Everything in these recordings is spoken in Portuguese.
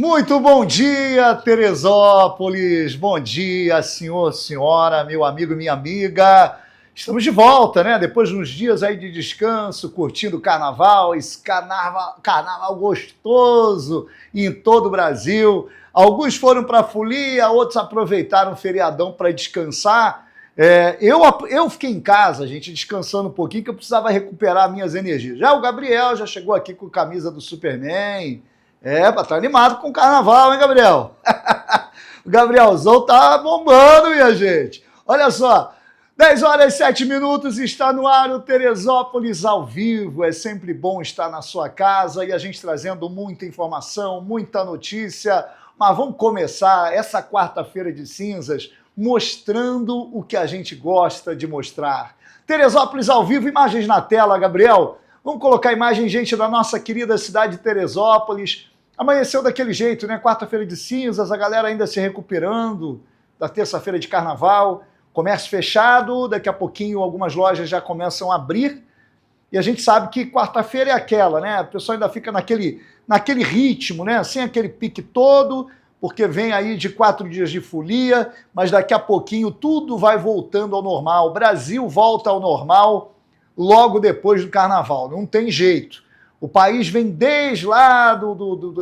Muito bom dia, Teresópolis! Bom dia, senhor, senhora, meu amigo e minha amiga. Estamos de volta, né? Depois de uns dias aí de descanso, curtindo o carnaval, esse carnaval gostoso em todo o Brasil. Alguns foram para a folia, outros aproveitaram o feriadão para descansar. Eu fiquei em casa, gente, descansando um pouquinho, que eu precisava recuperar minhas energias. Já o Gabriel já chegou aqui com a camisa do Superman. Tá animado com o carnaval, hein, Gabriel? O Gabrielzão tá bombando, minha gente. Olha só, 10 horas e 7 minutos, está no ar o Teresópolis ao vivo. É sempre bom estar na sua casa e a gente trazendo muita informação, muita notícia. Mas vamos começar essa quarta-feira de cinzas mostrando o que a gente gosta de mostrar. Teresópolis ao vivo, imagens na tela, Gabriel. Vamos colocar imagem, gente, da nossa querida cidade de Teresópolis. Amanheceu daquele jeito, né? Quarta-feira de cinzas, a galera ainda se recuperando da terça-feira de carnaval. Comércio fechado, daqui a pouquinho algumas lojas já começam a abrir. E a gente sabe que quarta-feira é aquela, né? A pessoa ainda fica naquele ritmo, né? Sem aquele pique todo, porque vem aí de 4 dias de folia, mas daqui a pouquinho tudo vai voltando ao normal. O Brasil volta ao normal logo depois do carnaval, não tem jeito. O país vem desde lá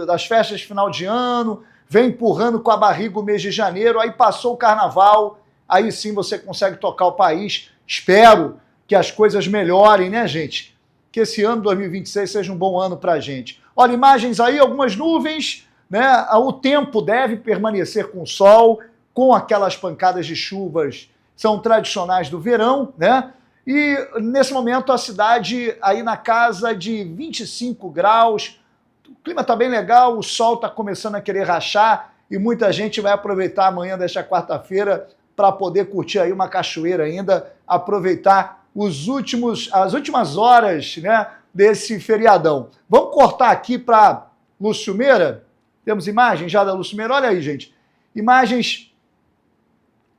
das festas de final de ano, vem empurrando com a barriga o mês de janeiro, aí passou o carnaval, aí sim você consegue tocar o país. Espero que as coisas melhorem, né, gente? Que esse ano 2026 seja um bom ano pra gente. Olha, imagens aí, algumas nuvens, né? O tempo deve permanecer com sol, com aquelas pancadas de chuvas, são tradicionais do verão, né? E nesse momento a cidade aí na casa de 25 graus, o clima está bem legal, o sol está começando a querer rachar e muita gente vai aproveitar amanhã desta quarta-feira para poder curtir aí uma cachoeira ainda, aproveitar as últimas horas, né, desse feriadão. Vamos cortar aqui para Lúcio Meira? Temos imagens já da Lúcio Meira? Olha aí, gente. Imagens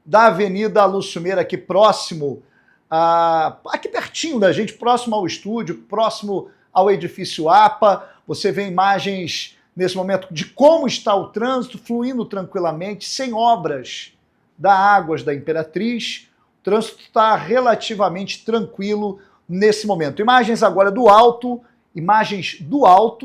da Avenida Lúcio Meira aqui próximo, aqui pertinho da gente, próximo ao estúdio, próximo ao edifício APA. Você vê imagens nesse momento de como está o trânsito fluindo tranquilamente, sem obras da Águas da Imperatriz. O trânsito está relativamente tranquilo nesse momento. Imagens agora do alto,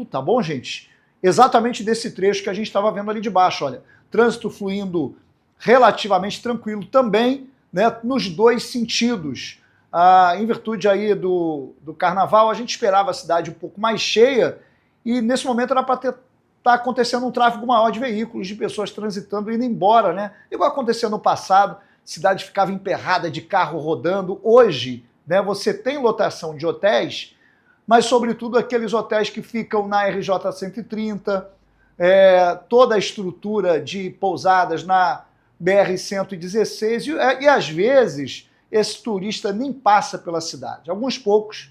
tá bom, gente? Exatamente desse trecho que a gente estava vendo ali de baixo, olha. Trânsito fluindo relativamente tranquilo também, né, nos dois sentidos. Em virtude aí do carnaval, a gente esperava a cidade um pouco mais cheia e nesse momento era para estar acontecendo um tráfego maior de veículos, de pessoas transitando e indo embora, né? Igual aconteceu no passado, a cidade ficava emperrada de carro rodando. Hoje, né, você tem lotação de hotéis, mas sobretudo aqueles hotéis que ficam na RJ 130, toda a estrutura de pousadas na BR-116, e às vezes esse turista nem passa pela cidade. Alguns poucos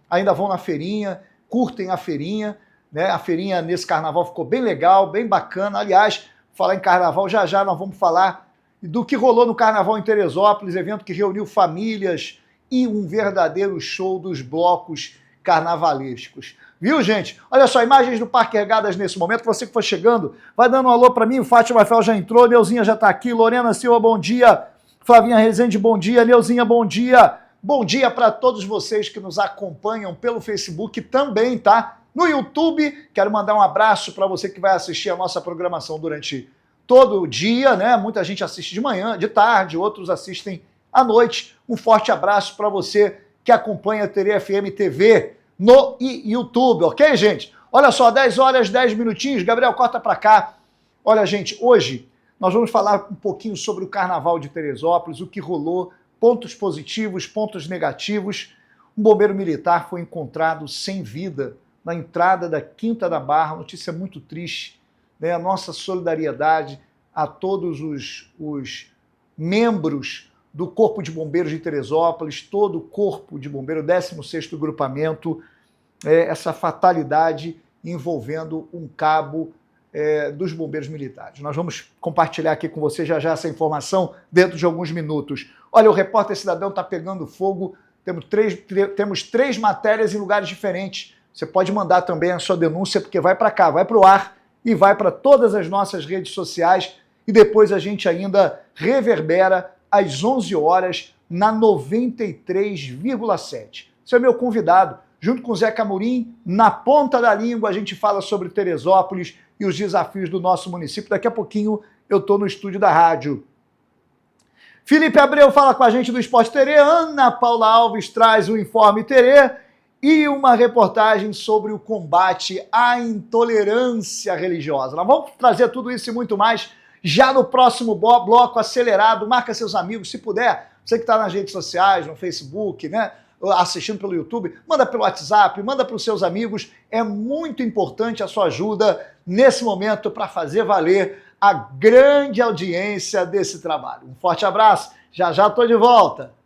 ainda vão na feirinha, curtem a feirinha, né? A feirinha nesse carnaval ficou bem legal, bem bacana. Aliás, falar em carnaval, já já nós vamos falar do que rolou no carnaval em Teresópolis, evento que reuniu famílias e um verdadeiro show dos blocos carnavalescos. Viu, gente? Olha só, imagens do Parque Regadas nesse momento. Você que for chegando, vai dando um alô para mim. O Fátima Rafael já entrou, Neuzinha já está aqui, Lorena Silva, bom dia. Flavinha Rezende, bom dia. Neuzinha, bom dia. Bom dia para todos vocês que nos acompanham pelo Facebook também, tá? No YouTube, quero mandar um abraço para você que vai assistir a nossa programação durante todo o dia, né? Muita gente assiste de manhã, de tarde, outros assistem à noite. Um forte abraço para você que acompanha a Tere FM TV no YouTube, ok, gente? Olha só, 10 horas, 10 minutinhos. Gabriel, corta para cá. Olha, gente, hoje nós vamos falar um pouquinho sobre o Carnaval de Teresópolis, o que rolou, pontos positivos, pontos negativos. Um bombeiro militar foi encontrado sem vida na entrada da Quinta da Barra, notícia muito triste, né? A nossa solidariedade a todos os membros do Corpo de Bombeiros de Teresópolis, todo o Corpo de Bombeiro, 16º Grupamento, essa fatalidade envolvendo um cabo dos bombeiros militares. Nós vamos compartilhar aqui com você já já essa informação dentro de alguns minutos. Olha, o Repórter Cidadão está pegando fogo, temos 3 matérias em lugares diferentes. Você pode mandar também a sua denúncia, porque vai para cá, vai para o ar, e vai para todas as nossas redes sociais e depois a gente ainda reverbera às 11 horas na 93,7. Você é meu convidado, junto com o Zeca Amorim, na ponta da língua a gente fala sobre Teresópolis e os desafios do nosso município. Daqui a pouquinho eu estou no estúdio da rádio. Felipe Abreu fala com a gente do Esporte Terê, Ana Paula Alves traz o Informe Terê e uma reportagem sobre o combate à intolerância religiosa. Nós vamos trazer tudo isso e muito mais já no próximo bloco acelerado. Marca seus amigos, se puder, você que está nas redes sociais, no Facebook, né, assistindo pelo YouTube, manda pelo WhatsApp, manda para os seus amigos. É muito importante a sua ajuda nesse momento para fazer valer a grande audiência desse trabalho. Um forte abraço, já estou de volta.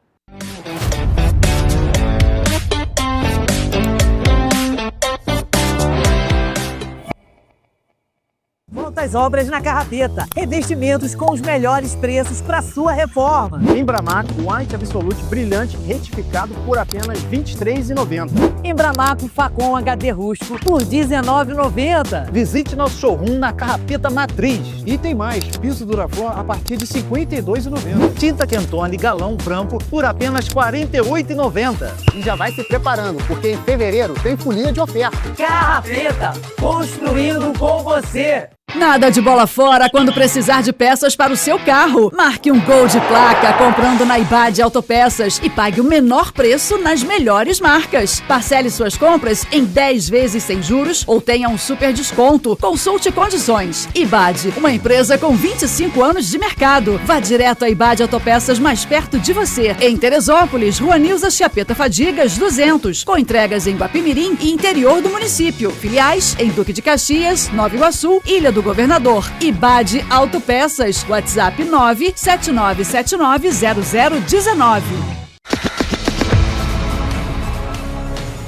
Volta às obras na Carrapeta. Revestimentos com os melhores preços para sua reforma. Embramaco White Absolute brilhante retificado por apenas R$ 23,90. Embramaco Facom HD rústico por R$ 19,90. Visite nosso showroom na Carrapeta Matriz. E tem mais, piso Duraflor a partir de R$ 52,90. Tinta Quentone galão branco por apenas R$ 48,90. E já vai se preparando, porque em fevereiro tem folia de oferta. Carrapeta, construindo com você. Nada de bola fora quando precisar de peças para o seu carro. Marque um gol de placa comprando na Ibad Autopeças e pague o menor preço nas melhores marcas. Parcele suas compras em 10 vezes sem juros ou tenha um super desconto. Consulte condições. Ibad, uma empresa com 25 anos de mercado. Vá direto à Ibad Autopeças mais perto de você. Em Teresópolis, Rua Nilza Chiapeta Fadigas, 200. Com entregas em Guapimirim e interior do município. Filiais em Duque de Caxias, Nova Iguaçu, Ilha do Governador. Ibad Autopeças, WhatsApp 979790019.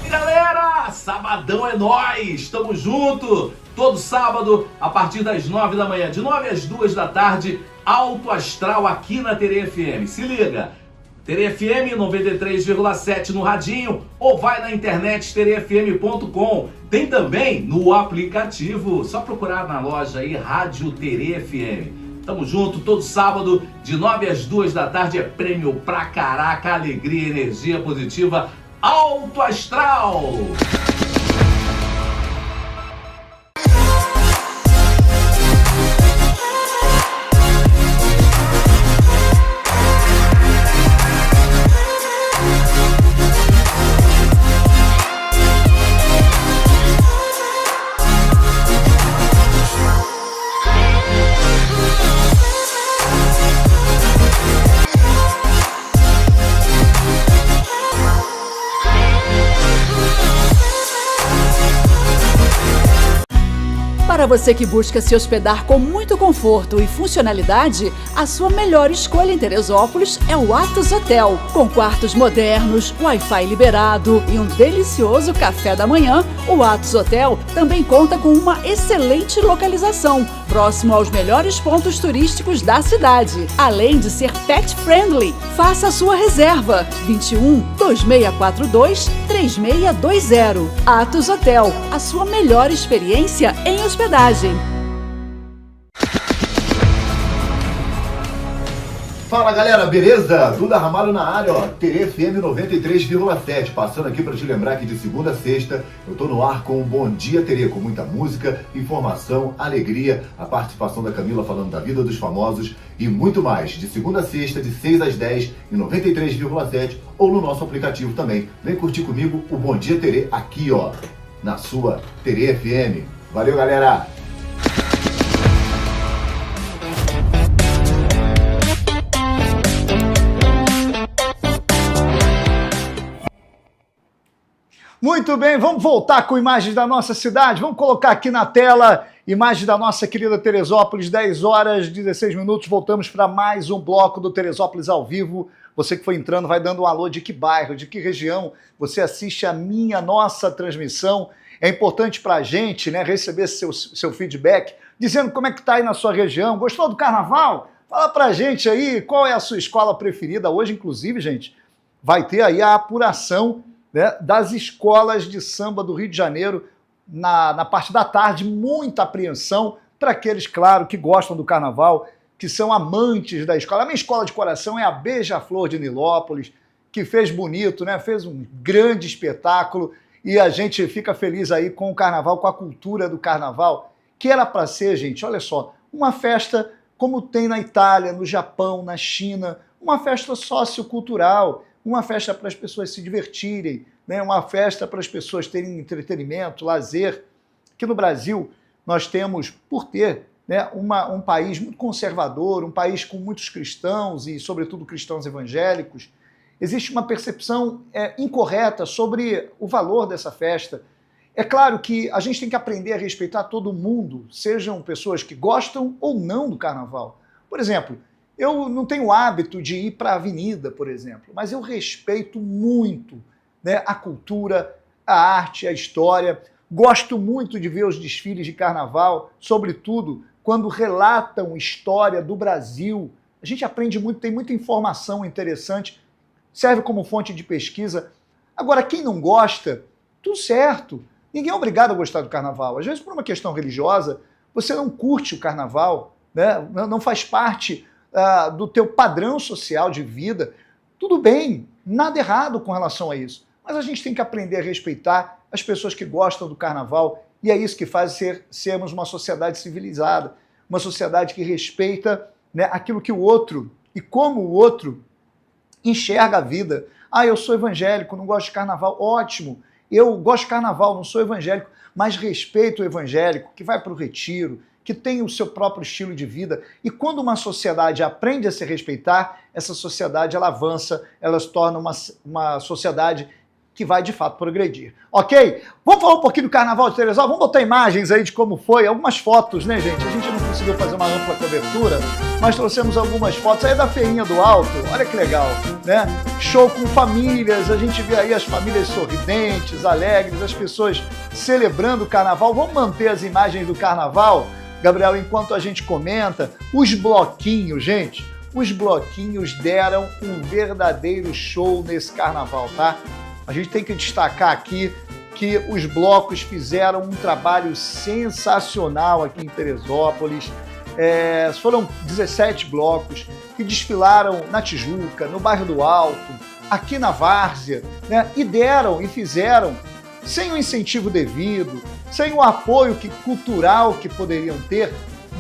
Galera, sabadão é nóis, tamo junto, todo sábado a partir das 9 da manhã, de 9 às 2 da tarde, Alto Astral aqui na Terê FM, se liga, Terê FM 93,7 no radinho ou vai na internet terefm.com. Tem também no aplicativo, só procurar na loja aí, Rádio Terê FM. Tamo junto, todo sábado, de 9 às 2 da tarde, é prêmio pra caraca, alegria, energia positiva, Alto Astral! Para você que busca se hospedar com muito conforto e funcionalidade, a sua melhor escolha em Teresópolis é o Atos Hotel. Com quartos modernos, Wi-Fi liberado e um delicioso café da manhã, o Atos Hotel também conta com uma excelente localização, próximo aos melhores pontos turísticos da cidade, além de ser pet friendly. Faça a sua reserva, 21 2642 3620. Atos Hotel, a sua melhor experiência em hospedagem. Fala galera, beleza? Duda Ramalho na área, ó, Terê FM 93,7, passando aqui para te lembrar que de segunda a sexta eu tô no ar com o Bom Dia Terê, com muita música, informação, alegria, a participação da Camila falando da vida dos famosos e muito mais, de segunda a sexta, de 6 às 10 em 93,7 ou no nosso aplicativo também. Vem curtir comigo o Bom Dia Terê aqui, ó, na sua Terê FM. Valeu, galera! Muito bem, vamos voltar com imagens da nossa cidade. Vamos colocar aqui na tela imagens da nossa querida Teresópolis, 10 horas 16 minutos. Voltamos para mais um bloco do Teresópolis ao vivo. Você que foi entrando vai dando um alô de que bairro, de que região você assiste a nossa transmissão. É importante para a gente, né, receber seu feedback, dizendo como é que está aí na sua região. Gostou do carnaval? Fala para a gente aí qual é a sua escola preferida. Hoje, inclusive, gente, vai ter aí a apuração, né, das escolas de samba do Rio de Janeiro. na parte da tarde, muita apreensão para aqueles, claro, que gostam do carnaval, que são amantes da escola. A minha escola de coração é a Beija-Flor de Nilópolis, que fez bonito, né? Fez um grande espetáculo e a gente fica feliz aí com o carnaval, com a cultura do carnaval, que era para ser, gente, olha só, uma festa como tem na Itália, no Japão, na China, uma festa sociocultural, uma festa para as pessoas se divertirem, né? Uma festa para as pessoas terem entretenimento, lazer. Aqui no Brasil, nós temos, por ter, né, um país muito conservador, um país com muitos cristãos e, sobretudo, cristãos evangélicos, existe uma percepção incorreta sobre o valor dessa festa. É claro que a gente tem que aprender a respeitar todo mundo, sejam pessoas que gostam ou não do carnaval. Por exemplo, eu não tenho o hábito de ir para a avenida, por exemplo, mas eu respeito muito, né, a cultura, a arte, a história. Gosto muito de ver os desfiles de carnaval, sobretudo quando relatam história do Brasil. A gente aprende muito, tem muita informação interessante, serve como fonte de pesquisa. Agora, quem não gosta, tudo certo. Ninguém é obrigado a gostar do carnaval. Às vezes, por uma questão religiosa, você não curte o carnaval, né? Não faz parte do teu padrão social de vida. Tudo bem, nada errado com relação a isso. Mas a gente tem que aprender a respeitar as pessoas que gostam do carnaval, e é isso que faz sermos uma sociedade civilizada, uma sociedade que respeita, né, aquilo que o outro, e como o outro enxerga a vida. Ah, eu sou evangélico, não gosto de carnaval. Ótimo, eu gosto de carnaval, não sou evangélico, mas respeito o evangélico, que vai para o retiro, que tem o seu próprio estilo de vida. E quando uma sociedade aprende a se respeitar, essa sociedade ela avança, ela se torna uma sociedade que vai, de fato, progredir. Ok? Vamos falar um pouquinho do Carnaval de Teresópolis? Vamos botar imagens aí de como foi, algumas fotos, né, gente? A gente não conseguiu fazer uma ampla cobertura, mas trouxemos algumas fotos aí da Feirinha do Alto. Olha que legal, né? Show com famílias, a gente vê aí as famílias sorridentes, alegres, as pessoas celebrando o Carnaval. Vamos manter as imagens do Carnaval, Gabriel, enquanto a gente comenta. Os bloquinhos, gente, os bloquinhos deram um verdadeiro show nesse Carnaval, tá? A gente tem que destacar aqui que os blocos fizeram um trabalho sensacional aqui em Teresópolis. Foram 17 blocos que desfilaram na Tijuca, no bairro do Alto, aqui na Várzea, né? E fizeram, sem o incentivo devido, sem o apoio cultural que poderiam ter,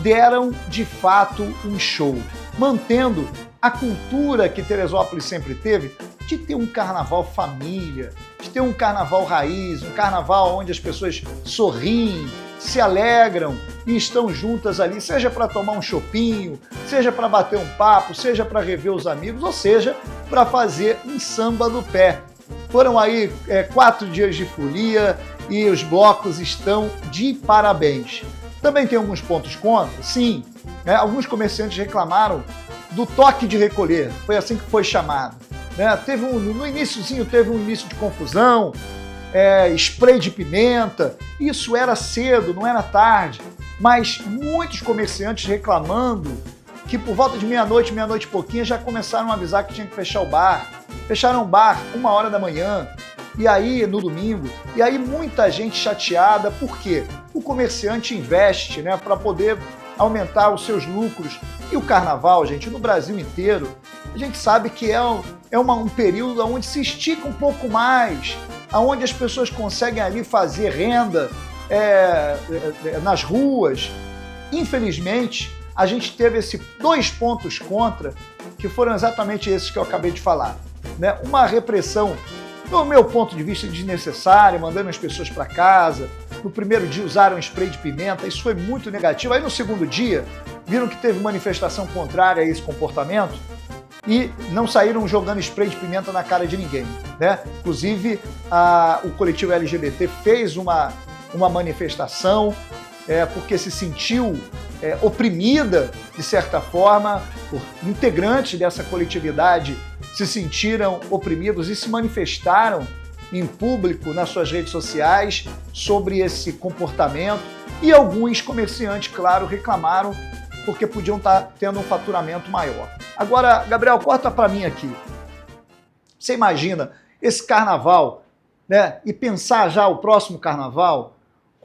deram de fato um show, mantendo a cultura que Teresópolis sempre teve, de ter um carnaval família, de ter um carnaval raiz, um carnaval onde as pessoas sorriem, se alegram e estão juntas ali, seja para tomar um chopinho, seja para bater um papo, seja para rever os amigos, ou seja, para fazer um samba no pé. Foram aí 4 dias de folia e os blocos estão de parabéns. Também tem alguns pontos contra, sim, né? Alguns comerciantes reclamaram do toque de recolher, foi assim que foi chamado. Né? No iniciozinho teve um início de confusão, spray de pimenta, isso era cedo, não era tarde, mas muitos comerciantes reclamando que por volta de meia-noite e pouquinho já começaram a avisar que tinha que fechar o bar. Fecharam o bar 1h da manhã, e aí no domingo, e aí muita gente chateada, por quê? O comerciante investe, né, para poder aumentar os seus lucros. E o carnaval, gente, no Brasil inteiro, a gente sabe que é um período onde se estica um pouco mais, onde as pessoas conseguem ali fazer renda nas ruas. Infelizmente, a gente teve 2 pontos contra, que foram exatamente esses que eu acabei de falar. Né? Uma repressão, do meu ponto de vista, desnecessária, mandando as pessoas para casa. No primeiro dia usaram spray de pimenta, isso foi muito negativo. Aí no segundo dia, viram que teve manifestação contrária a esse comportamento e não saíram jogando spray de pimenta na cara de ninguém. Né? Inclusive, o coletivo LGBT fez uma manifestação porque se sentiu oprimida, de certa forma, por integrantes dessa coletividade se sentiram oprimidos e se manifestaram em público nas suas redes sociais sobre esse comportamento, e alguns comerciantes, claro, reclamaram porque podiam estar tendo um faturamento maior. Agora, Gabriel, corta para mim aqui. Você imagina esse carnaval, né? E pensar já o próximo carnaval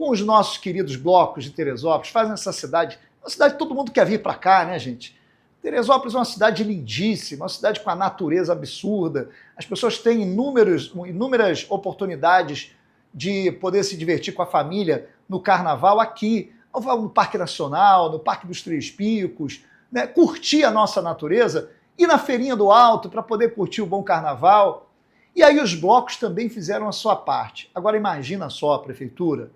com os nossos queridos blocos de Teresópolis, fazem essa cidade, uma cidade que todo mundo quer vir para cá, né, gente? Teresópolis é uma cidade lindíssima, uma cidade com a natureza absurda. As pessoas têm inúmeras oportunidades de poder se divertir com a família no carnaval aqui, no Parque Nacional, no Parque dos Três Picos, né? Curtir a nossa natureza, ir na Feirinha do Alto para poder curtir o bom carnaval. E aí os blocos também fizeram a sua parte. Agora imagina só a prefeitura,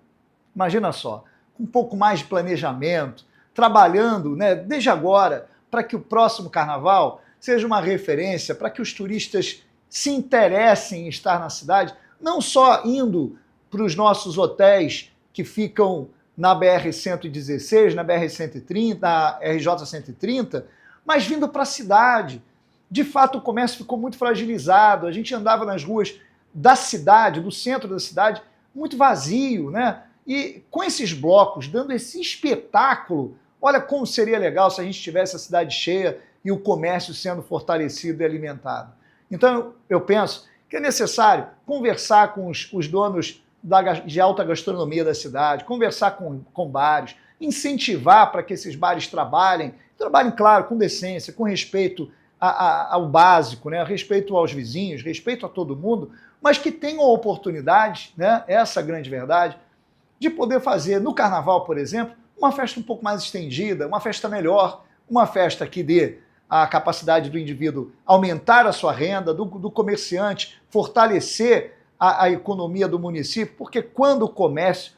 imagina só, com um pouco mais de planejamento, trabalhando, né, desde agora, para que o próximo carnaval seja uma referência, para que os turistas se interessem em estar na cidade, não só indo para os nossos hotéis que ficam na BR-116, na BR-130, na RJ-130, mas vindo para a cidade. De fato, o comércio ficou muito fragilizado, a gente andava nas ruas da cidade, do centro da cidade, muito vazio, né? E com esses blocos, dando esse espetáculo, olha como seria legal se a gente tivesse a cidade cheia e o comércio sendo fortalecido e alimentado. Então, eu penso que é necessário conversar com os donos de alta gastronomia da cidade, conversar com bares, incentivar para que esses bares trabalhem, claro, com decência, com respeito ao básico, né? Respeito aos vizinhos, respeito a todo mundo, mas que tenham oportunidade, né? Essa é a grande verdade, de poder fazer no carnaval, por exemplo, uma festa um pouco mais estendida, uma festa melhor, uma festa que dê a capacidade do indivíduo aumentar a sua renda, do comerciante fortalecer a economia do município, porque quando o comércio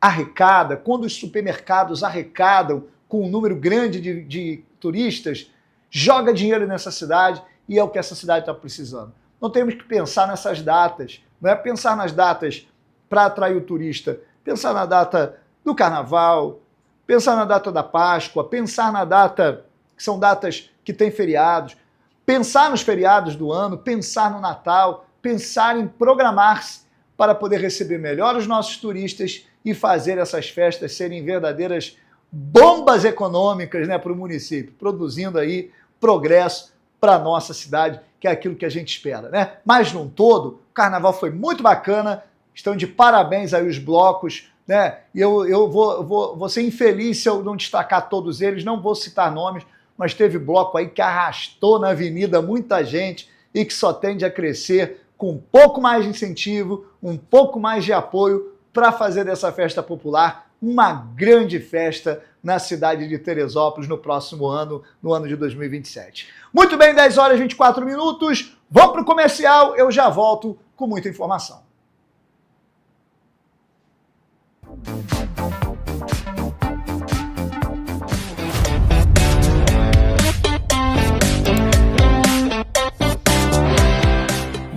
arrecada, quando os supermercados arrecadam com um número grande de turistas, joga dinheiro nessa cidade e é o que essa cidade está precisando. Não temos que pensar nessas datas, não é pensar nas datas para atrair o turista, pensar na data do carnaval, pensar na data da Páscoa, pensar na data, que são datas que têm feriados, pensar nos feriados do ano, pensar no Natal, pensar em programar-se para poder receber melhor os nossos turistas e fazer essas festas serem verdadeiras bombas econômicas, né, para o município, produzindo aí progresso para a nossa cidade, que é aquilo que a gente espera, né? Mas, num todo, o carnaval foi muito bacana, estão de parabéns aí os blocos, né? E eu vou ser infeliz se eu não destacar todos eles, não vou citar nomes, mas teve bloco aí que arrastou na avenida muita gente e que só tende a crescer com um pouco mais de incentivo, um pouco mais de apoio para fazer dessa festa popular uma grande festa na cidade de Teresópolis no próximo ano, no ano de 2027. Muito bem, 10 horas e 24 minutos, vamos para o comercial, eu já volto com muita informação.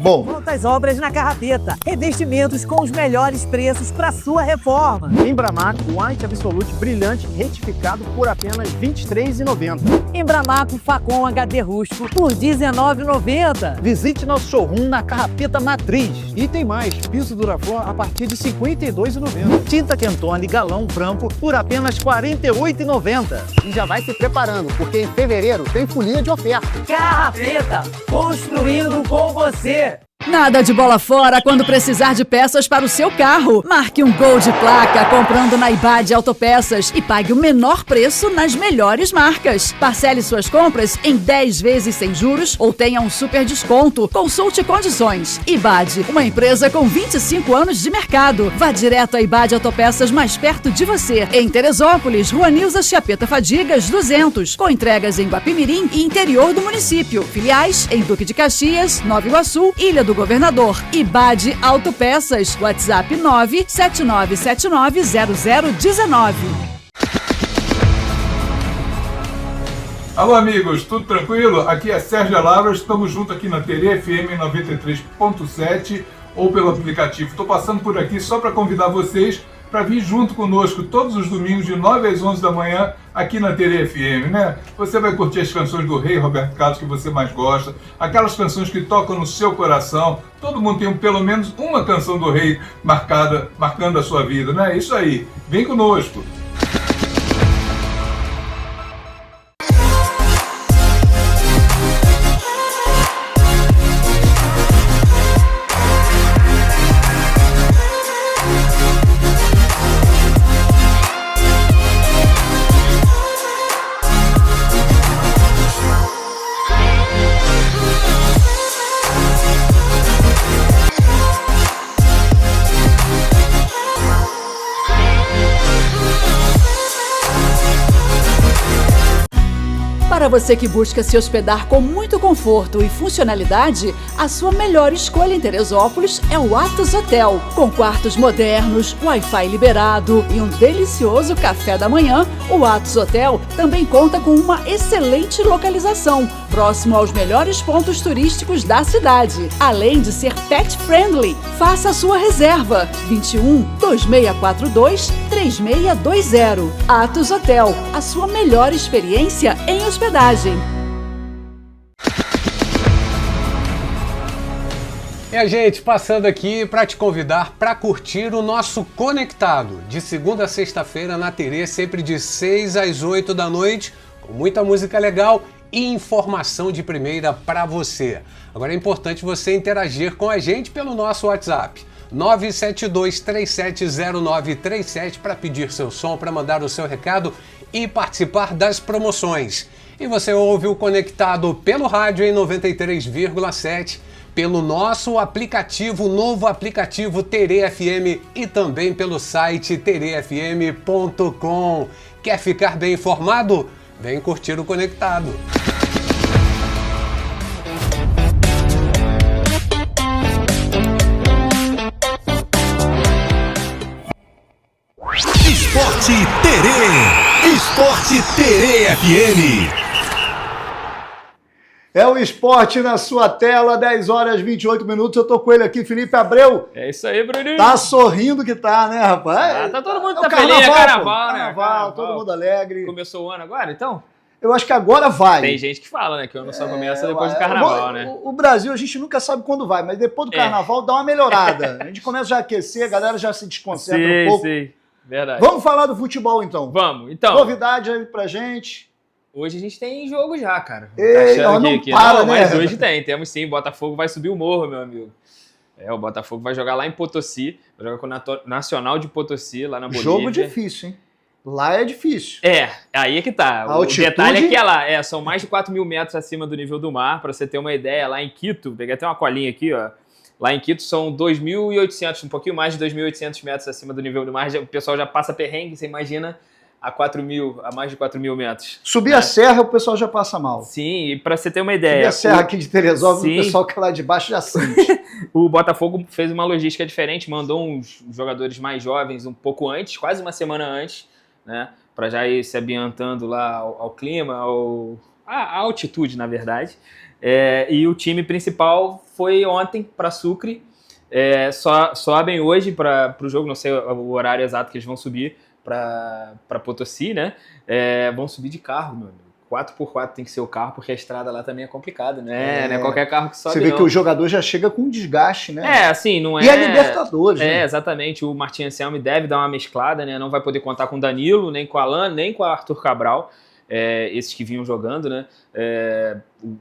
Bom, Prontas Obras na Carrapeta. Revestimentos com os melhores preços para sua reforma. Embramaco White Absolute brilhante retificado por apenas R$ 23,90. Embramaco Facom HD rústico por R$ 19,90. Visite nosso showroom na Carrapeta Matriz. E tem mais, piso Duraflor a partir de R$ 52,90. Tinta Quentone galão branco por apenas R$ 48,90. E já vai se preparando, porque em fevereiro tem folia de oferta. Carrapeta, construindo com você. Nada de bola fora quando precisar de peças para o seu carro. Marque um Gol de placa comprando na IBAD Autopeças e pague o menor preço nas melhores marcas. Parcele suas compras em 10 vezes sem juros ou tenha um super desconto. Consulte condições. IBAD, uma empresa com 25 anos de mercado. Vá direto à IBAD Autopeças mais perto de você. Em Teresópolis, Rua Nilza Chapeta Fadigas, 200. Com entregas em Guapimirim e interior do município. Filiais em Duque de Caxias, Nova Iguaçu, Ilha do Governador. IBAD Autopeças. WhatsApp 979790019. Alô, amigos, tudo tranquilo? Aqui é Sérgio Lavra, estamos juntos aqui na TV FM 93.7 ou pelo aplicativo. Estou passando por aqui só para convidar vocês para vir junto conosco todos os domingos de 9 às 11 da manhã aqui na TV FM, né? Você vai curtir as canções do Rei Roberto Carlos que você mais gosta, aquelas canções que tocam no seu coração. Todo mundo tem pelo menos uma canção do Rei marcando a sua vida, né? Isso aí, vem conosco. você que busca se hospedar com muito conforto e funcionalidade, a sua melhor escolha em Teresópolis é o Atos Hotel. Com quartos modernos, Wi-Fi liberado e um delicioso café da manhã, o Atos Hotel também conta com uma excelente localização, próximo aos melhores pontos turísticos da cidade, além de ser pet friendly. Faça a sua reserva 21 2642 3620. Atos Hotel, a sua melhor experiência em hospedagem. E a gente passando aqui para te convidar para curtir o nosso Conectado, de segunda a sexta-feira na TV, sempre de 6 às 8 da noite, com muita música legal e informação de primeira para você. Agora é importante você interagir com a gente pelo nosso WhatsApp 972370937 para pedir seu som, para mandar o seu recado e participar das promoções. E você ouve o Conectado pelo rádio em 93,7, pelo nosso aplicativo, novo aplicativo Terê FM e também pelo site terefm.com. Quer ficar bem informado? Vem curtir o Conectado. Esporte Terê. Esporte Terê FM. É o esporte na sua tela, 10 horas 28 minutos. Eu tô com ele aqui, Felipe Abreu. É isso aí, Bruninho. Tá sorrindo que tá, né, rapaz? Tá todo mundo É tá feliz, é carnaval, né? Carnaval, todo mundo alegre. Começou o ano agora, então? Eu acho que agora vai. Tem gente que fala, né? Que o ano só começa depois do carnaval, né? O Brasil, a gente nunca sabe quando vai, mas depois do carnaval dá uma melhorada. A gente começa já a aquecer, a galera já se desconcentra um pouco. Sim, verdade. Vamos falar do futebol, então. Vamos, então. Novidade aí pra gente. Hoje a gente tem jogo já, cara. Ei, tá não aqui. para, Não, mas né? hoje temos sim. Botafogo vai subir o morro, meu amigo. O Botafogo vai jogar lá em Potosí, vai jogar com o Nacional de Potosí, lá na Bolívia. Jogo difícil, hein? Lá é difícil. Aí é que tá. A o altitude... detalhe é que são mais de 4 mil metros acima do nível do mar. Pra você ter uma ideia, lá em Quito, peguei até uma colinha aqui, ó. Lá em Quito são 2.800, um pouquinho mais de 2.800 metros acima do nível do mar. O pessoal já passa perrengue, você imagina, a mais de 4 mil metros. Subir a serra, o pessoal já passa mal. Sim, e pra você ter uma ideia... Subir a serra aqui de Teresópolis, Sim. o pessoal que é lá de baixo já sente. O Botafogo fez uma logística diferente, mandou uns jogadores mais jovens um pouco antes, quase uma semana antes, né? Para já ir se ambientando lá ao clima, à altitude, na verdade. E o time principal foi ontem para Sucre. Sobem hoje para o jogo, não sei o horário exato que eles vão subir para Potosí, né? Vão subir de carro, meu amigo. 4x4 tem que ser o carro, porque a estrada lá também é complicada, né? Não é qualquer carro que sobe, Você vê que o jogador já chega com desgaste, né? Assim, não é... E é Libertadores, né? Exatamente. O Martin Anselmi deve dar uma mesclada, né? Não vai poder contar com o Danilo, nem com o Alan, nem com o Arthur Cabral, esses que vinham jogando, né?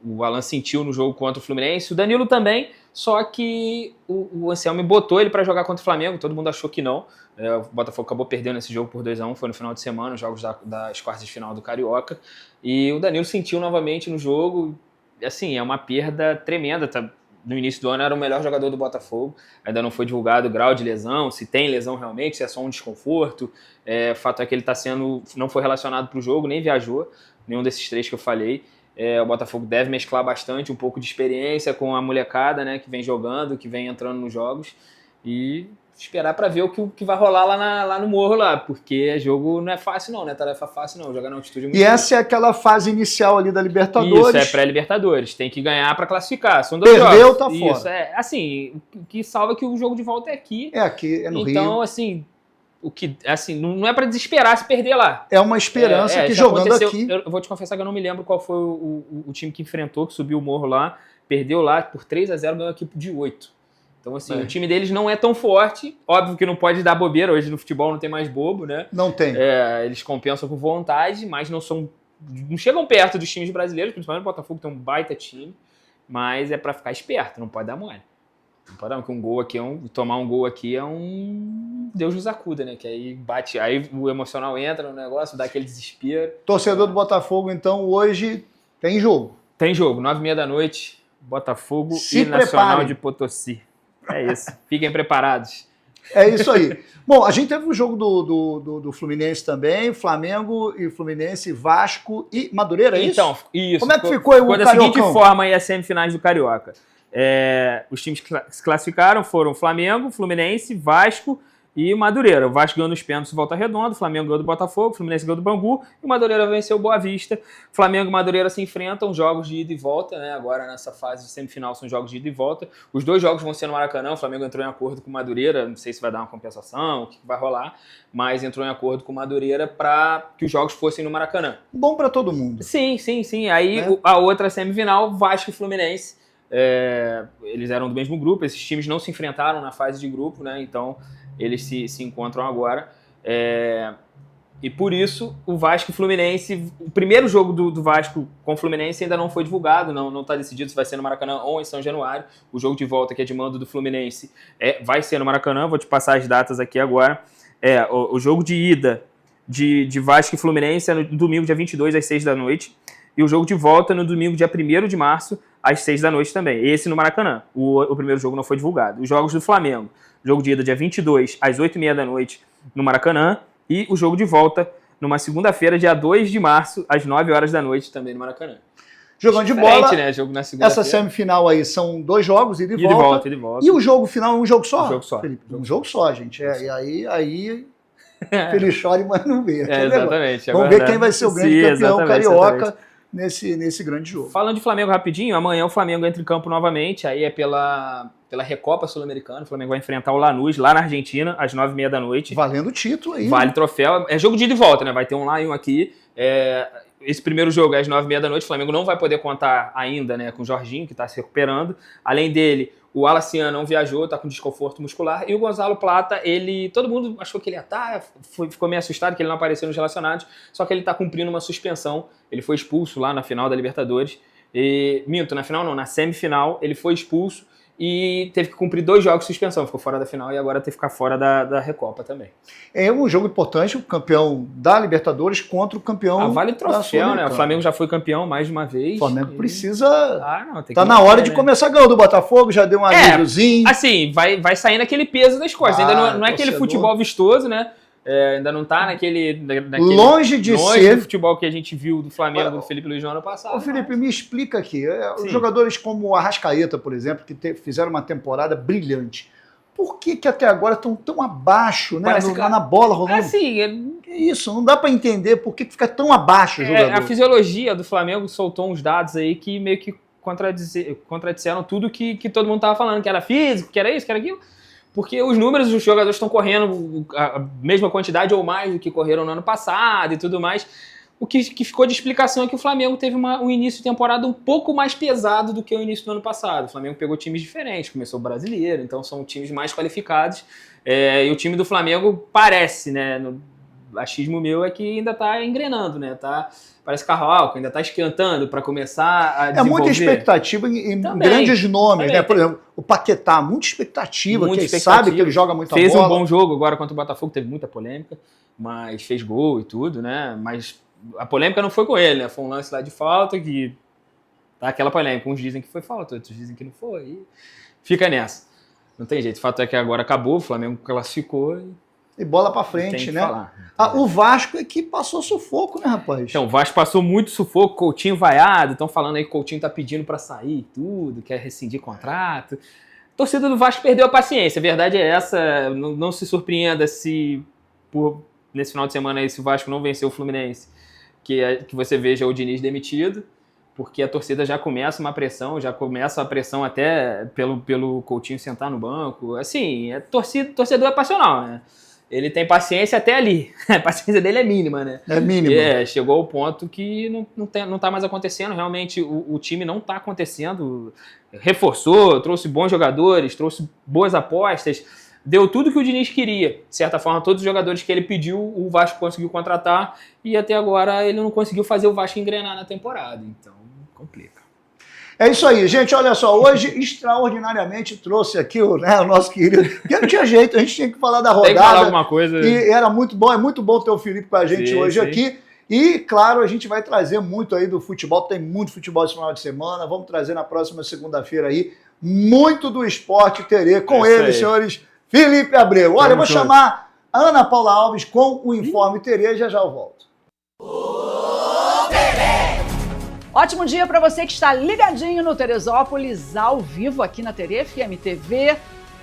O Alan sentiu no jogo contra o Fluminense, o Danilo também, só que o Anselmi botou ele para jogar contra o Flamengo, todo mundo achou que não. O Botafogo acabou perdendo esse jogo por 2-1, foi no final de semana, os jogos das quartas de final do Carioca, e o Danilo sentiu novamente no jogo. Assim, é uma perda tremenda, tá? No início do ano era o melhor jogador do Botafogo, ainda não foi divulgado o grau de lesão, se tem lesão realmente, se é só um desconforto. O fato é que ele não foi relacionado para o jogo, nem viajou, nenhum desses três que eu falei. O Botafogo deve mesclar bastante, um pouco de experiência com a molecada, né, que vem jogando, que vem entrando nos jogos, e esperar para ver o que vai rolar lá no morro, lá, porque jogo não é fácil não, né? Tarefa fácil não, jogar na altitude é muito difícil. Essa é aquela fase inicial ali da Libertadores. Isso, é pré-Libertadores, tem que ganhar para classificar, são 2 Perdeu, jogos. tá fora. Isso, o que salva é que o jogo de volta é aqui. É aqui, é no Rio. Então, não é para desesperar se perder lá. É uma esperança que jogando aqui... Eu vou te confessar que eu não me lembro qual foi o time que enfrentou, que subiu o morro lá, perdeu lá por 3-0, ganhou a equipe de 8. Então, o time deles não é tão forte. Óbvio que não pode dar bobeira. Hoje no futebol não tem mais bobo, né? Não tem. Eles compensam com vontade, mas não chegam perto dos times brasileiros, principalmente o Botafogo tem um baita time, mas é para ficar esperto, não pode dar mole. Não pode dar, porque tomar um gol aqui é um Deus nos acuda, né? Que aí bate, aí o emocional entra no negócio, dá aquele desespero. Torcedor do Botafogo, então, hoje tem jogo. Tem jogo, 9h30 da noite, Botafogo Se e Nacional preparem. de Potosí. É isso, fiquem preparados. É isso aí. Bom, a gente teve o jogo do Fluminense também, Flamengo e Fluminense, Vasco e Madureira, é isso? Então, isso. Como é que ficou aí o da Cariocão? seguinte forma aí as semifinais do Carioca. Os times que se classificaram foram Flamengo, Fluminense, Vasco e Madureira. O Vasco ganhou nos pênaltis Volta Redonda, o Flamengo ganhou do Botafogo, o Fluminense ganhou do Bangu e o Madureira venceu o Boa Vista. Flamengo e Madureira se enfrentam, jogos de ida e volta, né? Agora nessa fase de semifinal são jogos de ida e volta. Os dois jogos vão ser no Maracanã, o Flamengo entrou em acordo com o Madureira, não sei se vai dar uma compensação, o que vai rolar, mas entrou em acordo com o Madureira para que os jogos fossem no Maracanã. Bom para todo mundo. Sim. Aí a outra semifinal, Vasco e Fluminense, eles eram do mesmo grupo, esses times não se enfrentaram na fase de grupo, né? Então eles se encontram agora. E por isso, o Vasco e Fluminense... O primeiro jogo do Vasco com o Fluminense ainda não foi divulgado, não está decidido se vai ser no Maracanã ou em São Januário. O jogo de volta, que é de mando do Fluminense, vai ser no Maracanã. Vou te passar as datas aqui agora. O jogo de ida de Vasco e Fluminense é no domingo, dia 22, às 6 da noite. E o jogo de volta no domingo, dia 1º de março, às 6 da noite também. Esse no Maracanã. O primeiro jogo não foi divulgado. Os jogos do Flamengo. Jogo de ida dia 22, às 8h30 da noite, no Maracanã. E o jogo de volta numa segunda-feira, dia 2 de março, às 9 horas da noite, também no Maracanã. Jogando de bola, né? Jogo na segunda-feira. Essa semifinal aí são 2 jogos, ida e volta. Ida e volta. E o jogo final é um jogo só? Um jogo só. Felipe, um jogo só, gente. E aí ele chora, mas não vê. Exatamente. Vamos ver quem vai ser o grande campeão carioca exatamente. nesse grande jogo. Falando de Flamengo rapidinho, amanhã o Flamengo entra em campo novamente, aí é pela Recopa Sul-Americana. O Flamengo vai enfrentar o Lanús lá na Argentina, às 9h30 da noite. Valendo o título aí. Vale troféu. É jogo de ida e volta, né? Vai ter um lá e um aqui. Esse primeiro jogo é às 9h30 da noite. O Flamengo não vai poder contar ainda, né, com o Jorginho, que está se recuperando. Além dele, o Alaciano não viajou, está com desconforto muscular. E o Gonzalo Plata, todo mundo achou que ele ia estar, ficou meio assustado que ele não apareceu nos relacionados, só que ele está cumprindo uma suspensão. Ele foi expulso lá na final da Libertadores. Na final não, na semifinal, ele foi expulso e teve que cumprir 2 jogos de suspensão. Ficou fora da final e agora teve que ficar fora da Recopa também. É um jogo importante, o campeão da Libertadores contra o campeão vale troféu, né? O Flamengo já foi campeão mais de uma vez. O Flamengo precisa... tá na hora de começar. Ganhou do Botafogo, já deu um alíviozinho. Assim, vai saindo aquele peso das costas. Ainda não é aquele futebol vistoso, né? Ainda não tá naquele longe de ser do futebol que a gente viu do Flamengo, do Felipe Luiz no ano passado. Ô Felipe, me explica aqui. Os jogadores como o Arrascaeta, por exemplo, que fizeram uma temporada brilhante, por que até agora estão tão abaixo, né? Na bola rolando? Isso, não dá para entender por que fica tão abaixo o jogador. A fisiologia do Flamengo soltou uns dados aí que meio que contradisseram tudo que todo mundo tava falando, que era físico, que era isso, que era aquilo. Porque os números dos jogadores estão correndo a mesma quantidade ou mais do que correram no ano passado e tudo mais. O que ficou de explicação é que o Flamengo teve um início de temporada um pouco mais pesado do que o início do ano passado. O Flamengo pegou times diferentes, começou o brasileiro, então são times mais qualificados. E o time do Flamengo parece, né? No achismo meu é que ainda está engrenando, né? Parece carro-álcool, ainda está esquentando para começar a desenvolver. Muita expectativa em grandes nomes, né? Por exemplo, o Paquetá, muita expectativa, sabe que ele joga muita bola. Fez um bom jogo agora contra o Botafogo, teve muita polêmica, mas fez gol e tudo, né? Mas a polêmica não foi com ele, né? Foi um lance lá de falta que tá aquela polêmica. Uns dizem que foi falta, outros dizem que não foi. E fica nessa. Não tem jeito. O fato é que agora acabou, o Flamengo classificou e bola pra frente, né? O Vasco é que passou sufoco, né, rapaz? Então, o Vasco passou muito sufoco, Coutinho vaiado, estão falando aí que o Coutinho tá pedindo pra sair tudo, quer rescindir contrato. A torcida do Vasco perdeu a paciência, a verdade é essa. Não se surpreenda se nesse final de semana aí, se o Vasco não vencer o Fluminense, que você veja o Diniz demitido, porque a torcida já começa uma pressão, já começa a pressão até pelo Coutinho sentar no banco. Assim, torcedor é passional, né? Ele tem paciência até ali. A paciência dele é mínima, né? É mínima. Chegou ao ponto que não tá mais acontecendo. Realmente, o time não tá acontecendo. Reforçou, trouxe bons jogadores, trouxe boas apostas. Deu tudo que o Diniz queria. De certa forma, todos os jogadores que ele pediu, o Vasco conseguiu contratar. E até agora ele não conseguiu fazer o Vasco engrenar na temporada. Então, complica. É isso aí, gente. Olha só, hoje, extraordinariamente, trouxe aqui o nosso querido... Porque não tinha jeito, a gente tinha que falar da rodada. Tem que falar alguma coisa. E era muito bom, é muito bom ter o Felipe com a gente hoje aqui. E, claro, a gente vai trazer muito aí do futebol, tem muito futebol esse final de semana. Vamos trazer na próxima segunda-feira aí muito do Esporte Terê com eles, senhores Felipe Abreu. Olha, eu vou Tamo junto. chamar a Ana Paula Alves com o Informe Terê, já eu volto. Ótimo dia para você que está ligadinho no Teresópolis, ao vivo aqui na Terê FM TV.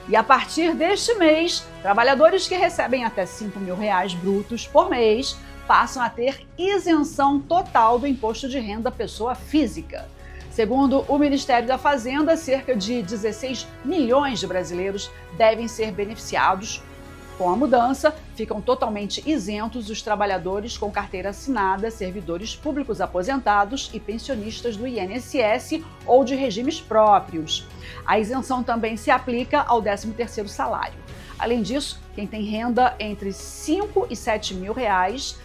E a partir deste mês, trabalhadores que recebem até R$5.000 brutos por mês passam a ter isenção total do imposto de renda pessoa física. Segundo o Ministério da Fazenda, cerca de 16 milhões de brasileiros devem ser beneficiados. Com a mudança, ficam totalmente isentos os trabalhadores com carteira assinada, servidores públicos aposentados e pensionistas do INSS ou de regimes próprios. A isenção também se aplica ao 13º salário. Além disso, quem tem renda entre R$5.000 e R$7.000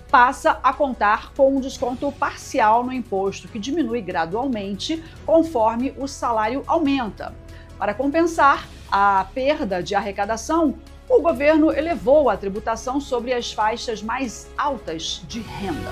passa a contar com um desconto parcial no imposto, que diminui gradualmente conforme o salário aumenta. Para compensar a perda de arrecadação, o governo elevou a tributação sobre as faixas mais altas de renda.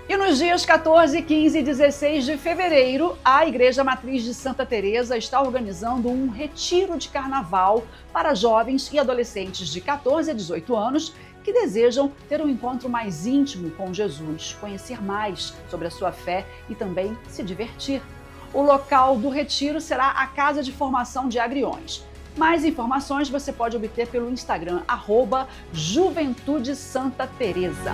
E nos dias 14, 15 e 16 de fevereiro, a Igreja Matriz de Santa Teresa está organizando um retiro de carnaval para jovens e adolescentes de 14 a 18 anos que desejam ter um encontro mais íntimo com Jesus, conhecer mais sobre a sua fé e também se divertir. O local do retiro será a Casa de Formação de Agriões. Mais informações você pode obter pelo Instagram, @Juventude Santa Teresa.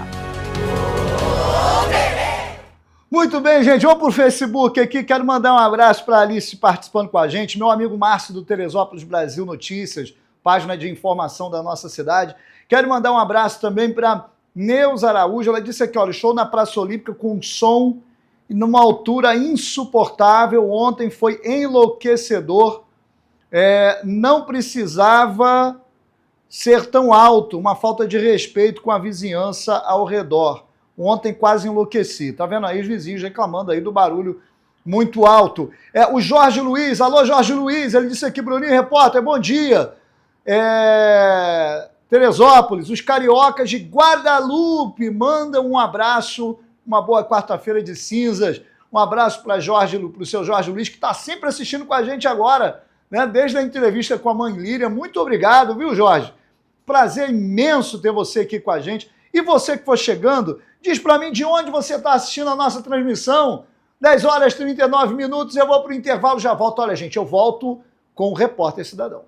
Muito bem, gente. Vamos pro Facebook aqui. Quero mandar um abraço para a Alice participando com a gente. Meu amigo Márcio do Teresópolis Brasil Notícias, página de informação da nossa cidade. Quero mandar um abraço também para Neuza Araújo. Ela disse aqui, olha, show na Praça Olímpica com som numa altura insuportável. Ontem foi enlouquecedor. Não precisava ser tão alto, uma falta de respeito com a vizinhança ao redor. Ontem quase enlouqueci. Tá vendo aí os vizinhos reclamando aí do barulho muito alto. O Jorge Luiz, alô Jorge Luiz, ele disse aqui, Bruninho Repórter, bom dia. Teresópolis, os cariocas de Guadalupe mandam um abraço, uma boa quarta-feira de cinzas. Um abraço para o seu Jorge Luiz, que está sempre assistindo com a gente agora, né? Desde a entrevista com a mãe Líria. Muito obrigado, viu, Jorge? Prazer imenso ter você aqui com a gente. E você que for chegando, diz para mim de onde você está assistindo a nossa transmissão. 10 horas e 39 minutos, eu vou para o intervalo, já volto. Olha, gente, eu volto com o Repórter Cidadão.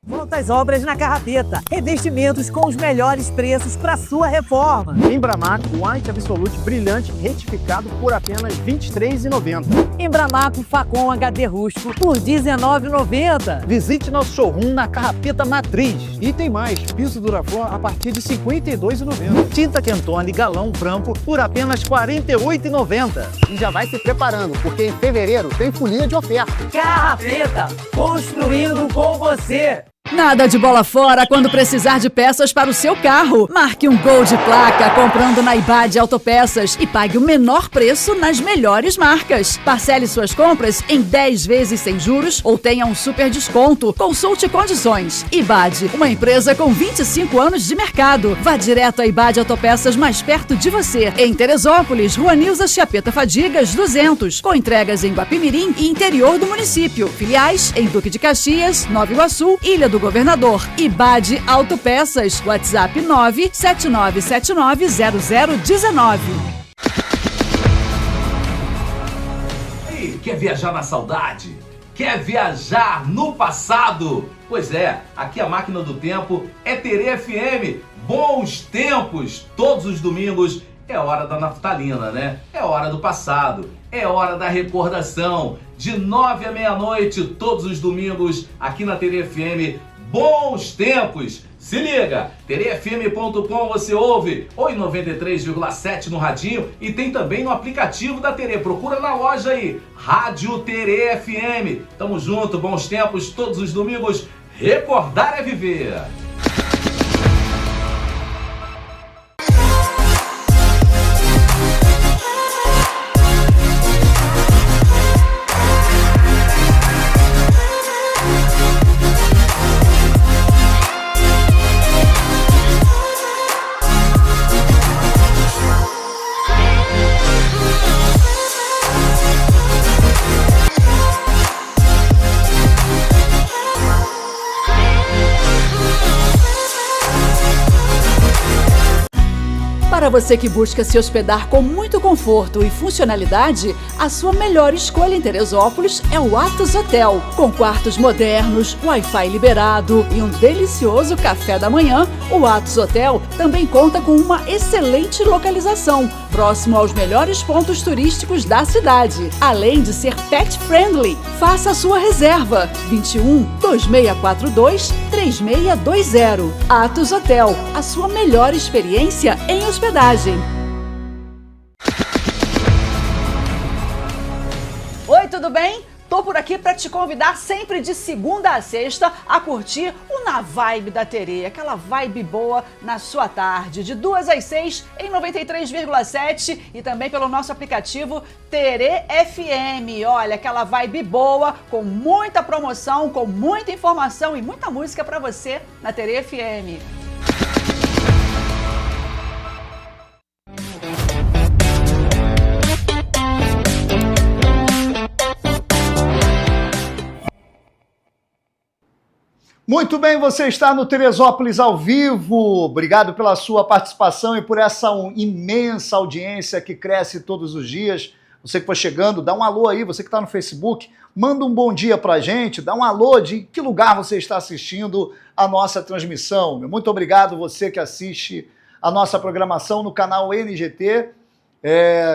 Volta às obras na Carrapeta. Revestimentos com os melhores preços para sua reforma. Embramaco White Absolute brilhante retificado por apenas R$ 23,90. Embramaco Facom HD rústico por R$ 19,90. Visite nosso showroom na Carrapeta Matriz. E tem mais, piso Duraflor a partir de R$ 52,90. Tinta Quentone galão branco por apenas R$ 48,90. E já vai se preparando, porque em fevereiro tem folia de oferta. Carrapeta, construindo com você. Nada de bola fora quando precisar de peças para o seu carro. Marque um Gol de placa comprando na IBAD Autopeças e pague o menor preço nas melhores marcas. Parcele suas compras em 10 vezes sem juros ou tenha um super desconto. Consulte condições. IBAD, uma empresa com 25 anos de mercado. Vá direto à IBAD Autopeças mais perto de você. Em Teresópolis, Rua Nilza Chapeta Fadigas, 200. Com entregas em Guapimirim e interior do município. Filiais em Duque de Caxias, Nova Iguaçu, Ilha do Governador. IBAD Autopeças, WhatsApp 979790019. E quer viajar na saudade? Quer viajar no passado? Pois é, aqui a máquina do tempo é Terê FM. Bons tempos, todos os domingos. É hora da naftalina, né? É hora do passado, é hora da recordação. De 9 à meia-noite, todos os domingos, aqui na Terê FM. Bons tempos! Se liga! terefm.com você ouve, ou em 93,7 no radinho, e tem também no aplicativo da Terê. Procura na loja aí, Rádio Terê FM. Tamo junto, bons tempos, todos os domingos. Recordar é viver! Para você que busca se hospedar com muito conforto e funcionalidade, a sua melhor escolha em Teresópolis é o Atos Hotel. Com quartos modernos, Wi-Fi liberado e um delicioso café da manhã, o Atos Hotel também conta com uma excelente localização, próximo aos melhores pontos turísticos da cidade, além de ser pet friendly. Faça a sua reserva 21 2642 3620. Atos Hotel, a sua melhor experiência em hospedagem. Oi, tudo bem? Tô por aqui para te convidar sempre de segunda a sexta a curtir o Na Vibe da Terê, aquela vibe boa na sua tarde, de 2 às 6 em 93,7 e também pelo nosso aplicativo Terê FM. Olha, aquela vibe boa, com muita promoção, com muita informação e muita música para você na Terê FM. Muito bem, você está no Teresópolis ao vivo. Obrigado pela sua participação e por essa imensa audiência que cresce todos os dias. Você que foi chegando, dá um alô aí. Você que está no Facebook, manda um bom dia pra gente. Dá um alô de que lugar você está assistindo a nossa transmissão. Muito obrigado você que assiste a nossa programação no canal NGT,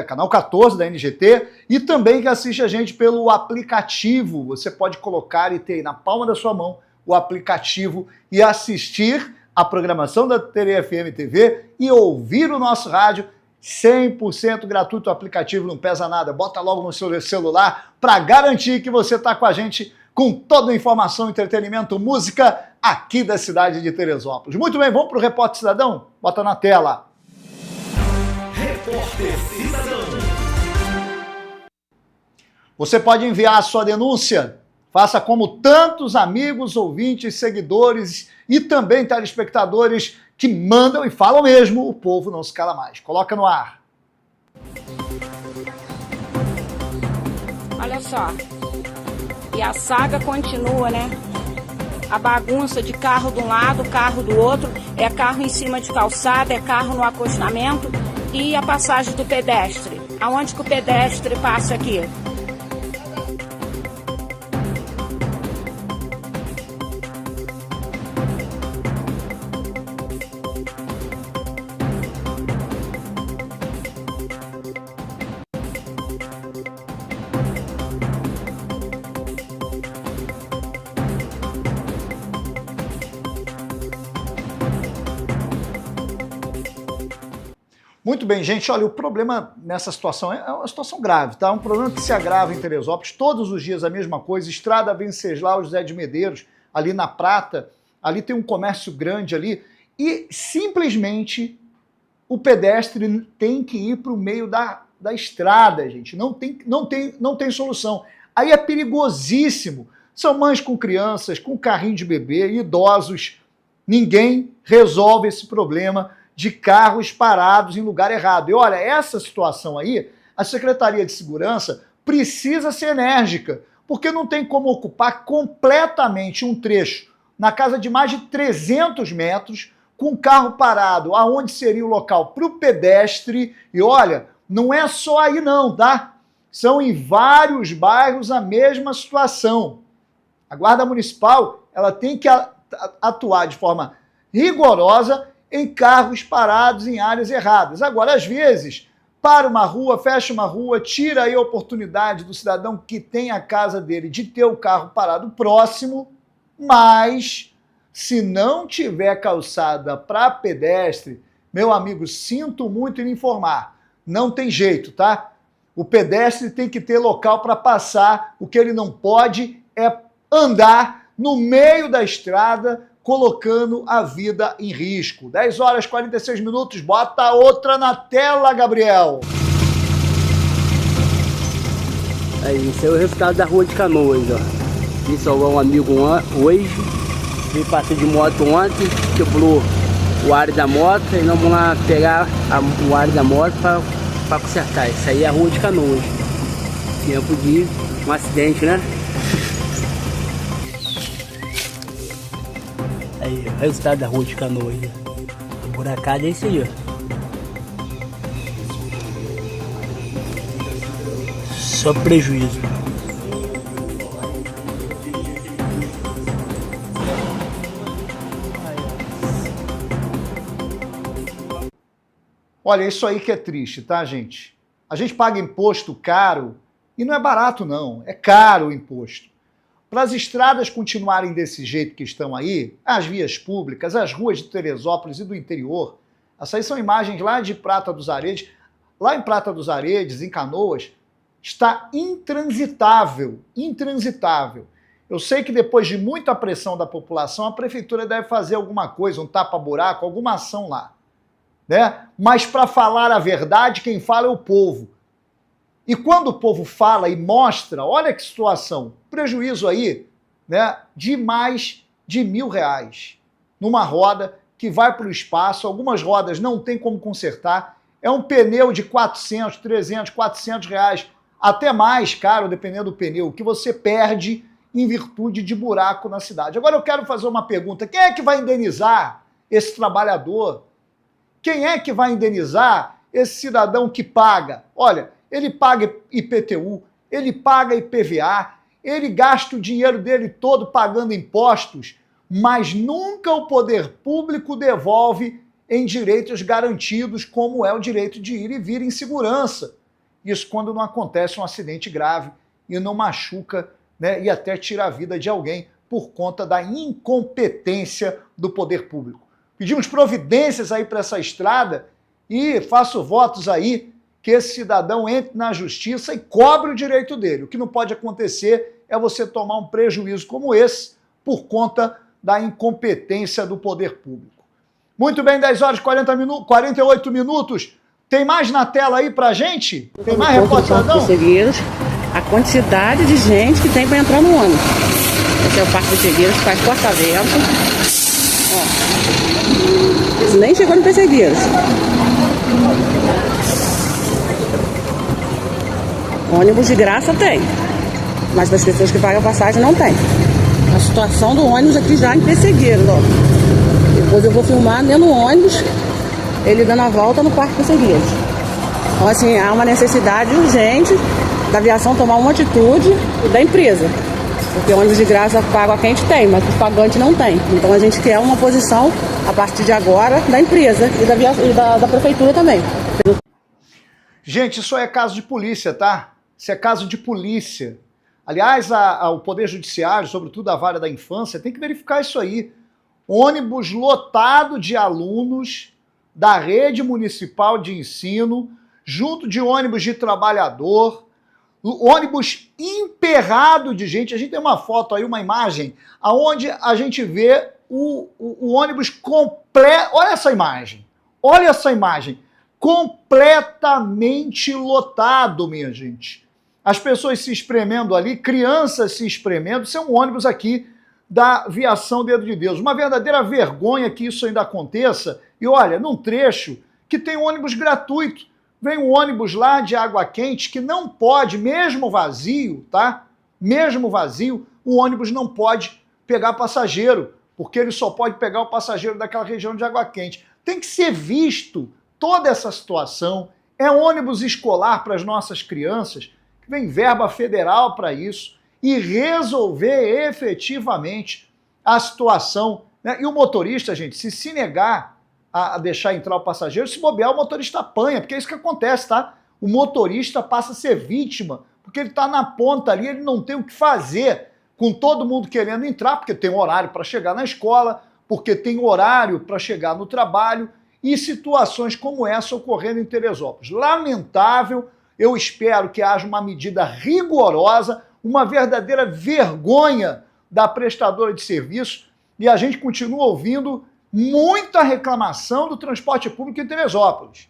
canal 14 da NGT, e também que assiste a gente pelo aplicativo. Você pode colocar e ter aí na palma da sua mão o aplicativo e assistir a programação da Terê FM TV e ouvir o nosso rádio 100% gratuito. O aplicativo não pesa nada. Bota logo no seu celular para garantir que você está com a gente com toda a informação, entretenimento, música aqui da cidade de Teresópolis. Muito bem, vamos para o Repórter Cidadão? Bota na tela. Repórter Cidadão. Você pode enviar a sua denúncia. Faça como tantos amigos, ouvintes, seguidores e também telespectadores que mandam e falam mesmo, o povo não se cala mais. Coloca no ar. Olha só, e a saga continua, né? A bagunça de carro de um lado, carro do outro, é carro em cima de calçada, é carro no acostamento e a passagem do pedestre. Aonde que o pedestre passa aqui? Muito bem, gente, olha, o problema nessa situação é uma situação grave, tá? Um problema que se agrava em Teresópolis, todos os dias a mesma coisa, Estrada Venceslau, José de Medeiros, ali na Prata, ali tem um comércio grande ali, e simplesmente o pedestre tem que ir para o meio da estrada, gente, não tem solução. Aí é perigosíssimo, são mães com crianças, com carrinho de bebê, idosos, ninguém resolve esse problema de carros parados em lugar errado. E olha, essa situação aí, a Secretaria de Segurança precisa ser enérgica, porque não tem como ocupar completamente um trecho na casa de mais de 300 metros com o carro parado, aonde seria o local para o pedestre. E olha, não é só aí não, tá? São em vários bairros a mesma situação. A Guarda Municipal, ela tem que atuar de forma rigorosa em carros parados em áreas erradas. Agora, às vezes, para uma rua, fecha uma rua, tira aí a oportunidade do cidadão que tem a casa dele de ter o carro parado próximo, mas se não tiver calçada para pedestre, meu amigo, sinto muito em lhe informar, não tem jeito, tá? O pedestre tem que ter local para passar, o que ele não pode é andar no meio da estrada, colocando a vida em risco. 10 horas e 46 minutos, bota outra na tela, Gabriel. Aí, esse é o resultado da Rua de Canoas, ó. Vim salvar um amigo hoje, vim passar de moto ontem, quebrou o ar da moto, e nós vamos lá pegar o ar da moto para consertar. Isso aí é a Rua de Canoas. Tempo de um acidente, né? Aí, o resultado da Rua de Canoas. A buracada é isso aí, ó. só prejuízo. Olha, isso aí que é triste, tá, gente? A gente paga imposto caro e não é barato, não. É caro o imposto. Para as estradas continuarem desse jeito que estão aí, as vias públicas, as ruas de Teresópolis e do interior, essas aí são imagens lá de Prata dos Aredes. Lá em Prata dos Aredes, em Canoas, está intransitável, intransitável. Eu sei que depois de muita pressão da população, a prefeitura deve fazer alguma coisa, um tapa-buraco, alguma ação lá, né? Mas para falar a verdade, quem fala é o povo. E quando o povo fala e mostra, olha que situação, prejuízo aí, né, de mais de R$1.000 numa roda que vai para o espaço, algumas rodas não tem como consertar, é um pneu de 400, 300, 400 reais, até mais caro, dependendo do pneu, que você perde em virtude de buraco na cidade. Agora eu quero fazer uma pergunta, quem é que vai indenizar esse trabalhador? Quem é que vai indenizar esse cidadão que paga? Olha, ele paga IPTU, ele paga IPVA, ele gasta o dinheiro dele todo pagando impostos, mas nunca o poder público devolve em direitos garantidos, como é o direito de ir e vir em segurança. Isso quando não acontece um acidente grave e não machuca, né, e até tira a vida de alguém por conta da incompetência do poder público. Pedimos providências aí para essa estrada e faço votos aí que esse cidadão entre na justiça e cobre o direito dele. O que não pode acontecer é você tomar um prejuízo como esse por conta da incompetência do poder público. Muito bem, 10 horas e 48 minutos. Tem mais na tela aí pra gente? Tem mais reportagem? A quantidade de gente que tem para entrar no ônibus. Esse é o Parque dos Pessegueiros, que faz Porta Vento. Ó, isso nem chegou no Pessegueiros. Ônibus de graça tem, mas das pessoas que pagam a passagem não tem. A situação do ônibus aqui já em Pessegueiros, ó. Depois eu vou filmar dentro do ônibus, ele dando a volta no Parque Pessegueiros. Então, assim, há uma necessidade urgente da aviação tomar uma atitude e da empresa. Porque ônibus de graça pago a quem tem, mas os pagantes não tem. Então a gente quer uma posição, a partir de agora, da empresa e da prefeitura também. Gente, isso é caso de polícia, tá? Isso é caso de polícia. Aliás, o Poder Judiciário, sobretudo a Vara da Infância, tem que verificar isso aí. Ônibus lotado de alunos da rede municipal de ensino, junto de ônibus de trabalhador, ônibus emperrado de gente. A gente tem uma foto aí, uma imagem, onde a gente vê o ônibus completo. Olha essa imagem. Olha essa imagem. Completamente lotado, minha gente. As pessoas se espremendo ali, crianças se espremendo. Isso é um ônibus aqui da Aviação Dedo de Deus. Uma verdadeira vergonha que isso ainda aconteça. E olha, num trecho que tem ônibus gratuito. Vem um ônibus lá de Água Quente que não pode, mesmo vazio, tá? Mesmo vazio, o ônibus não pode pegar passageiro, porque ele só pode pegar o passageiro daquela região de Água Quente. Tem que ser visto toda essa situação. É ônibus escolar para as nossas crianças, que vem verba federal para isso, e resolver efetivamente a situação, né? E o motorista, gente, se negar a deixar entrar o passageiro, se bobear, o motorista apanha, porque é isso que acontece, tá? O motorista passa a ser vítima, porque ele está na ponta ali, ele não tem o que fazer com todo mundo querendo entrar, porque tem horário para chegar na escola, porque tem horário para chegar no trabalho, e situações como essa ocorrendo em Teresópolis. Lamentável, eu espero que haja uma medida rigorosa, uma verdadeira vergonha da prestadora de serviço, e a gente continua ouvindo muita reclamação do transporte público em Teresópolis.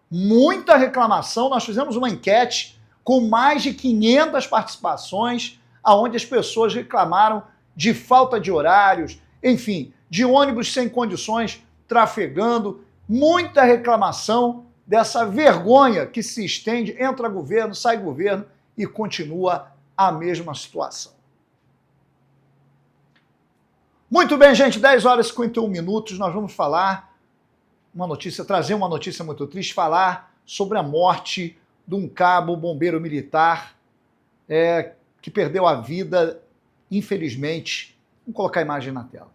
Muita reclamação. Nós fizemos uma enquete com mais de 500 participações, onde as pessoas reclamaram de falta de horários, enfim, de ônibus sem condições trafegando. Muita reclamação dessa vergonha que se estende, entra governo, sai governo e continua a mesma situação. Muito bem, gente, 10 horas e 51 minutos, nós vamos falar trazer uma notícia muito triste, falar sobre a morte de um cabo bombeiro militar que perdeu a vida, infelizmente. Vamos colocar a imagem na tela.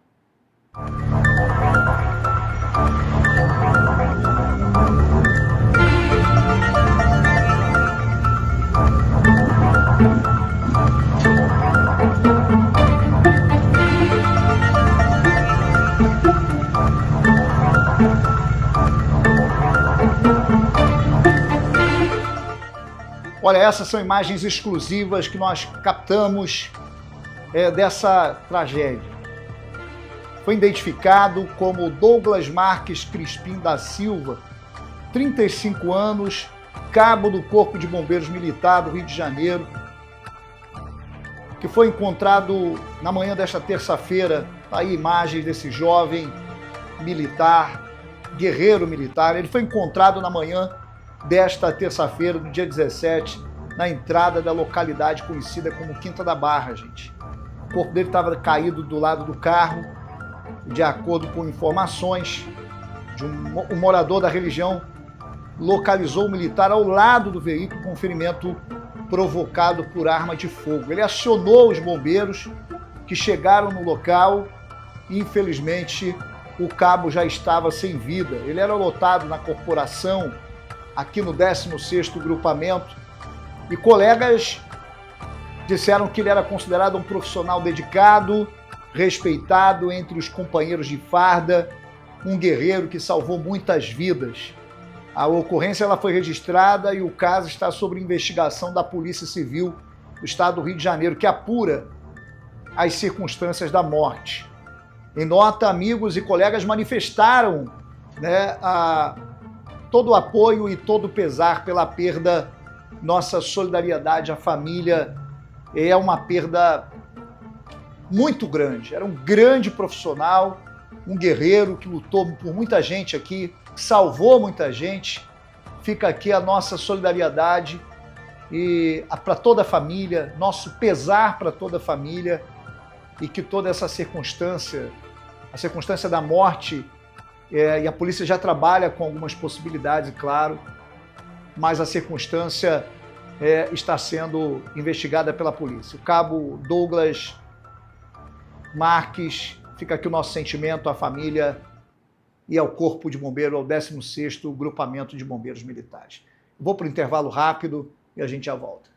Olha, essas são imagens exclusivas que nós captamos dessa tragédia. Foi identificado como Douglas Marques Crispim da Silva, 35 anos, cabo do Corpo de Bombeiros Militar do Rio de Janeiro, que foi encontrado na manhã desta terça-feira. Aí imagens desse jovem militar, guerreiro militar. Ele foi encontrado na manhã desta terça-feira, do dia 17, na entrada da localidade conhecida como Quinta da Barra, gente. O corpo dele estava caído do lado do carro, de acordo com informações de um morador da região, localizou o militar ao lado do veículo com ferimento provocado por arma de fogo. Ele acionou os bombeiros que chegaram no local e, infelizmente, o cabo já estava sem vida. Ele era lotado na corporação, aqui no 16º grupamento, e colegas disseram que ele era considerado um profissional dedicado, respeitado entre os companheiros de farda, um guerreiro que salvou muitas vidas. A ocorrência ela foi registrada e o caso está sob investigação da Polícia Civil do Estado do Rio de Janeiro, que apura as circunstâncias da morte. Em nota, amigos e colegas manifestaram todo o apoio e todo o pesar pela perda. Nossa solidariedade à família. É uma perda muito grande. Era um grande profissional, um guerreiro que lutou por muita gente aqui, salvou muita gente. Fica aqui a nossa solidariedade e para toda a família, nosso pesar para toda a família, e que toda essa circunstância, a circunstância da morte, e a polícia já trabalha com algumas possibilidades, claro, mas a circunstância está sendo investigada pela polícia. O cabo Douglas Marques, fica aqui o nosso sentimento à família e ao Corpo de Bombeiro, ao 16º Grupamento de Bombeiros Militares. Vou para o intervalo rápido e a gente já volta.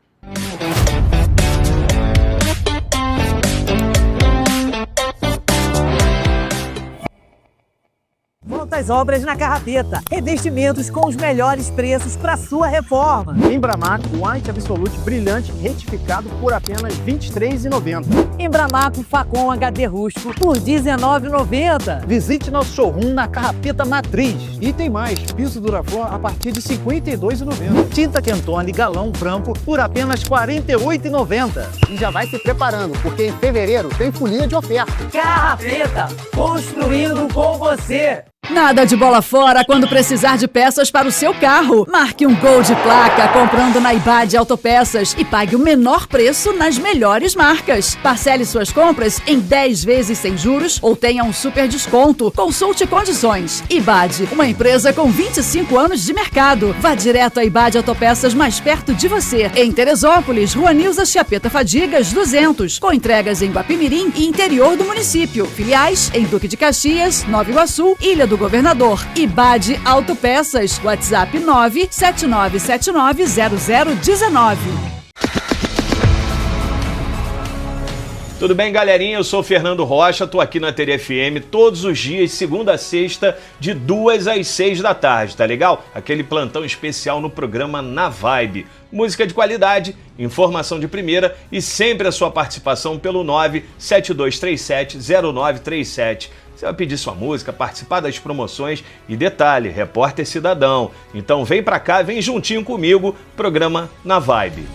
Volta às obras na Carrapeta. Revestimentos com os melhores preços para sua reforma. Embramaco White Absolute brilhante retificado por apenas R$ 23,90. Embramaco Facom HD rústico por R$ 19,90. Visite nosso showroom na Carrapeta Matriz. E tem mais, piso Duraflor a partir de R$ 52,90. Tinta Quentone galão branco por apenas R$ 48,90. E já vai se preparando, porque em fevereiro tem folia de oferta. Carrapeta, construindo com você. Nada de bola fora quando precisar de peças para o seu carro. Marque um Gol de placa comprando na IBAD Autopeças e pague o menor preço nas melhores marcas. Parcele suas compras em 10 vezes sem juros ou tenha um super desconto. Consulte condições. IBAD, uma empresa com 25 anos de mercado. Vá direto à IBAD Autopeças mais perto de você. Em Teresópolis, Rua Nilza Chiapeta Fadigas, 200. Com entregas em Guapimirim e interior do município. Filiais em Duque de Caxias, Nova Iguaçu, Ilha do Governador. IBAD Autopeças. WhatsApp 979790019. Tudo bem, galerinha? Eu sou o Fernando Rocha, tô aqui na TR FM todos os dias, segunda a sexta, de 2 às 6 da tarde, tá legal? Aquele plantão especial no programa Na Vibe. Música de qualidade, informação de primeira e sempre a sua participação pelo 972370937. Você vai pedir sua música, participar das promoções e detalhe, repórter cidadão. Então vem pra cá, vem juntinho comigo, programa Na Vibe.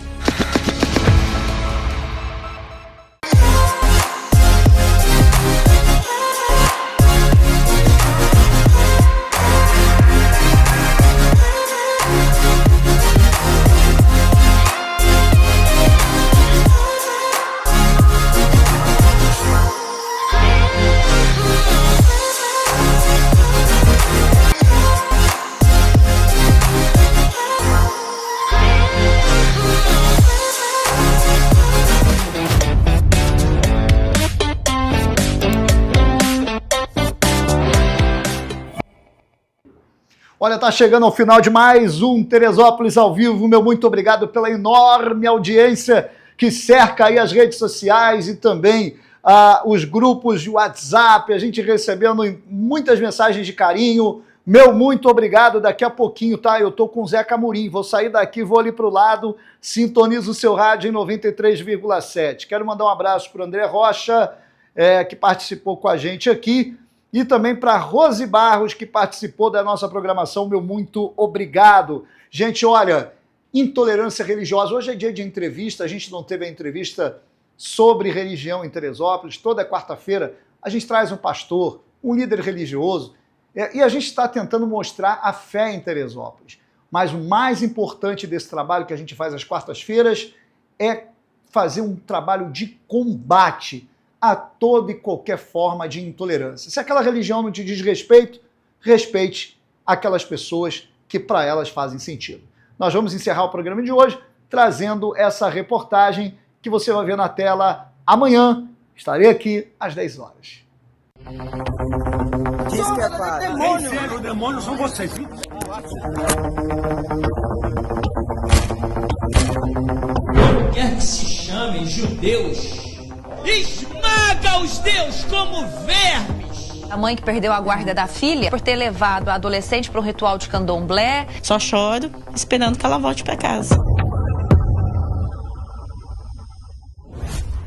Olha, tá chegando ao final de mais um Teresópolis ao vivo. Meu muito obrigado pela enorme audiência que cerca aí as redes sociais e também os grupos de WhatsApp. A gente recebendo muitas mensagens de carinho. Meu muito obrigado. Daqui a pouquinho, tá? Eu tô com o Zeca Amorim. Vou sair daqui, vou ali pro lado. Sintoniza o seu rádio em 93,7. Quero mandar um abraço pro André Rocha, que participou com a gente aqui. E também para Rose Barros, que participou da nossa programação, meu muito obrigado. Gente, olha, intolerância religiosa. Hoje é dia de entrevista, a gente não teve a entrevista sobre religião em Teresópolis. Toda quarta-feira a gente traz um pastor, um líder religioso, e a gente está tentando mostrar a fé em Teresópolis. Mas o mais importante desse trabalho que a gente faz às quartas-feiras é fazer um trabalho de combate a toda e qualquer forma de intolerância. Se aquela religião não te diz respeito, respeite aquelas pessoas que para elas fazem sentido. Nós vamos encerrar o programa de hoje trazendo essa reportagem que você vai ver na tela amanhã. Estarei aqui às 10 horas. Diz que é para... Demônio! O demônio são vocês, viu? Quer que se chamem judeus, esmaga os deus como vermes. A mãe que perdeu a guarda da filha por ter levado a adolescente para um ritual de candomblé. Só choro esperando que ela volte para casa.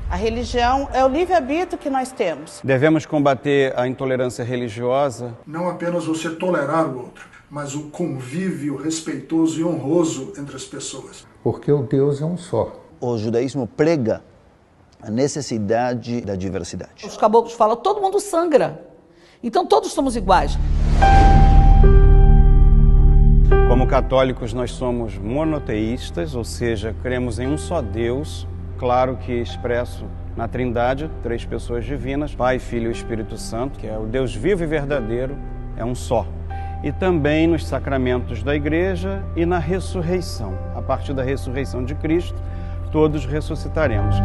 A religião é o livre-arbítrio que nós temos. Devemos combater a intolerância religiosa. Não apenas você tolerar o outro, mas o convívio respeitoso e honroso entre as pessoas. Porque o Deus é um só. O judaísmo prega a necessidade da diversidade. Os caboclos falam, todo mundo sangra. Então todos somos iguais. Como católicos, nós somos monoteístas, ou seja, cremos em um só Deus, claro que expresso na Trindade, 3 pessoas divinas, Pai, Filho e Espírito Santo, que é o Deus vivo e verdadeiro, é um só. E também nos sacramentos da Igreja e na ressurreição. A partir da ressurreição de Cristo, todos ressuscitaremos.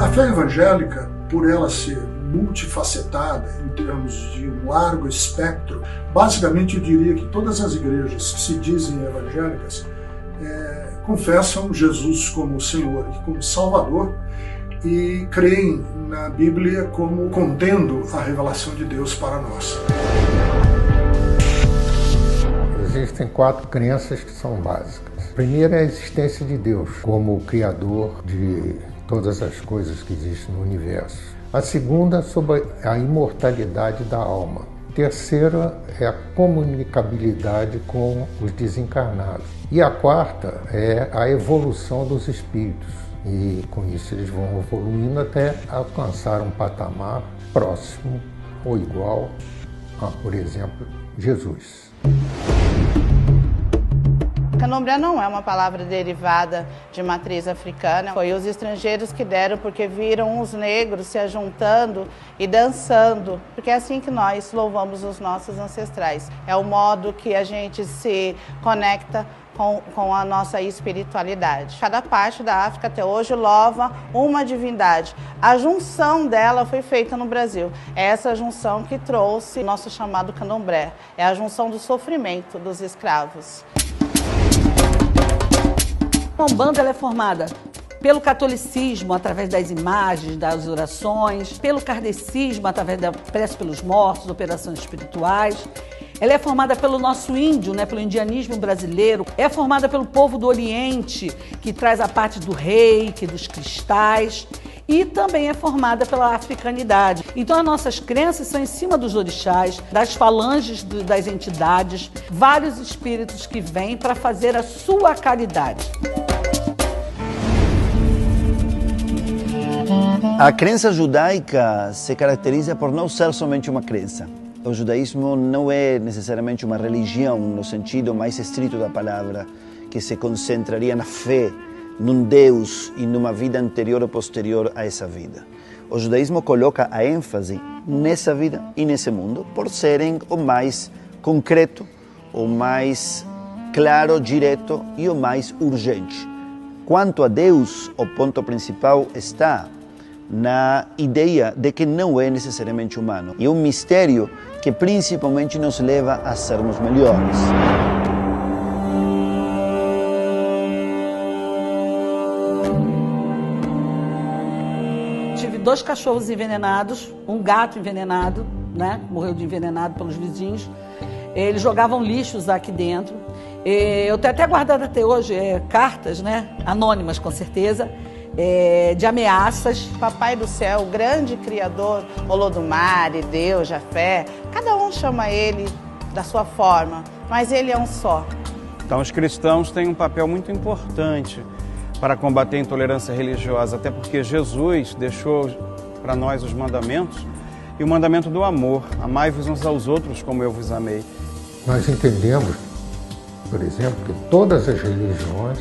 A fé evangélica, por ela ser multifacetada, em termos de um largo espectro, basicamente eu diria que todas as igrejas que se dizem evangélicas confessam Jesus como Senhor e como Salvador e creem na Bíblia como contendo a revelação de Deus para nós. Existem 4 crenças que são básicas. A primeira é a existência de Deus como o Criador de todas as coisas que existem no universo. A segunda, sobre a imortalidade da alma. A terceira é a comunicabilidade com os desencarnados. E a quarta é a evolução dos espíritos. E com isso eles vão evoluindo até alcançar um patamar próximo ou igual a, por exemplo, Jesus. Candomblé não é uma palavra derivada de matriz africana. Foi os estrangeiros que deram porque viram os negros se ajuntando e dançando. Porque é assim que nós louvamos os nossos ancestrais. É o modo que a gente se conecta com a nossa espiritualidade. Cada parte da África até hoje louva uma divindade. A junção dela foi feita no Brasil. É essa junção que trouxe o nosso chamado candomblé. É a junção do sofrimento dos escravos. A Umbanda ela é formada pelo catolicismo, através das imagens, das orações, pelo kardecismo, através da prece pelos mortos, operações espirituais. Ela é formada pelo nosso índio, pelo indianismo brasileiro. É formada pelo povo do Oriente, que traz a parte do reiki, dos cristais. E também é formada pela africanidade. Então as nossas crenças são em cima dos orixás, das falanges das entidades, vários espíritos que vêm para fazer a sua caridade. A crença judaica se caracteriza por não ser somente uma crença. O judaísmo não é necessariamente uma religião no sentido mais estrito da palavra, que se concentraria na fé num Deus e numa vida anterior ou posterior a essa vida. O judaísmo coloca a ênfase nessa vida e nesse mundo por serem o mais concreto, o mais claro, direto e o mais urgente. Quanto a Deus, o ponto principal está na ideia de que não é necessariamente humano. É um mistério que principalmente nos leva a sermos melhores. Tive 2 cachorros envenenados, um gato envenenado, né? Morreu de envenenado pelos vizinhos. Eles jogavam lixos aqui dentro. Eu tenho até guardado até hoje cartas, né? Anônimas, com certeza, de ameaças. Papai do céu, o grande criador, Olodumare, Deus, Jafé, cada um chama ele da sua forma, mas ele é um só. Então os cristãos têm um papel muito importante para combater a intolerância religiosa, até porque Jesus deixou para nós os mandamentos e o mandamento do amor. Amai-vos uns aos outros como eu vos amei. Nós entendemos, por exemplo, que todas as religiões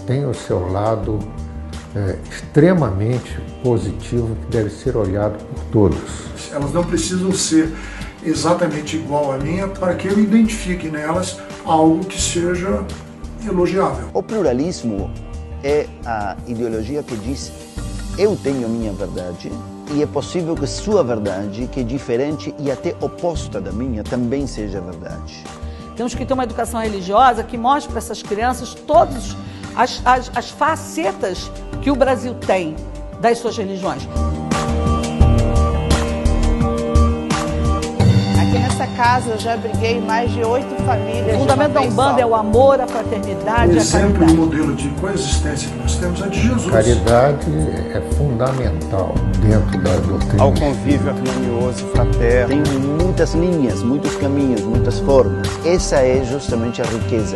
têm o seu lado extremamente positivo que deve ser olhado por todos. Elas não precisam ser exatamente igual à minha para que eu identifique nelas algo que seja elogiável. O pluralismo é a ideologia que diz: eu tenho a minha verdade e é possível que sua verdade, que é diferente e até oposta da minha, também seja verdade. Temos que ter uma educação religiosa que mostre para essas crianças todas as facetas que o Brasil tem das suas religiões. Aqui nessa casa eu já abriguei mais de 8 famílias. O fundamento da Umbanda é o amor, a fraternidade, o a exemplo caridade. e o modelo de coexistência que nós temos é de Jesus. Caridade é fundamental dentro da doutrina. Ao convívio harmonioso, fraterno. Tem muitas linhas, muitos caminhos, muitas formas. Essa é justamente a riqueza.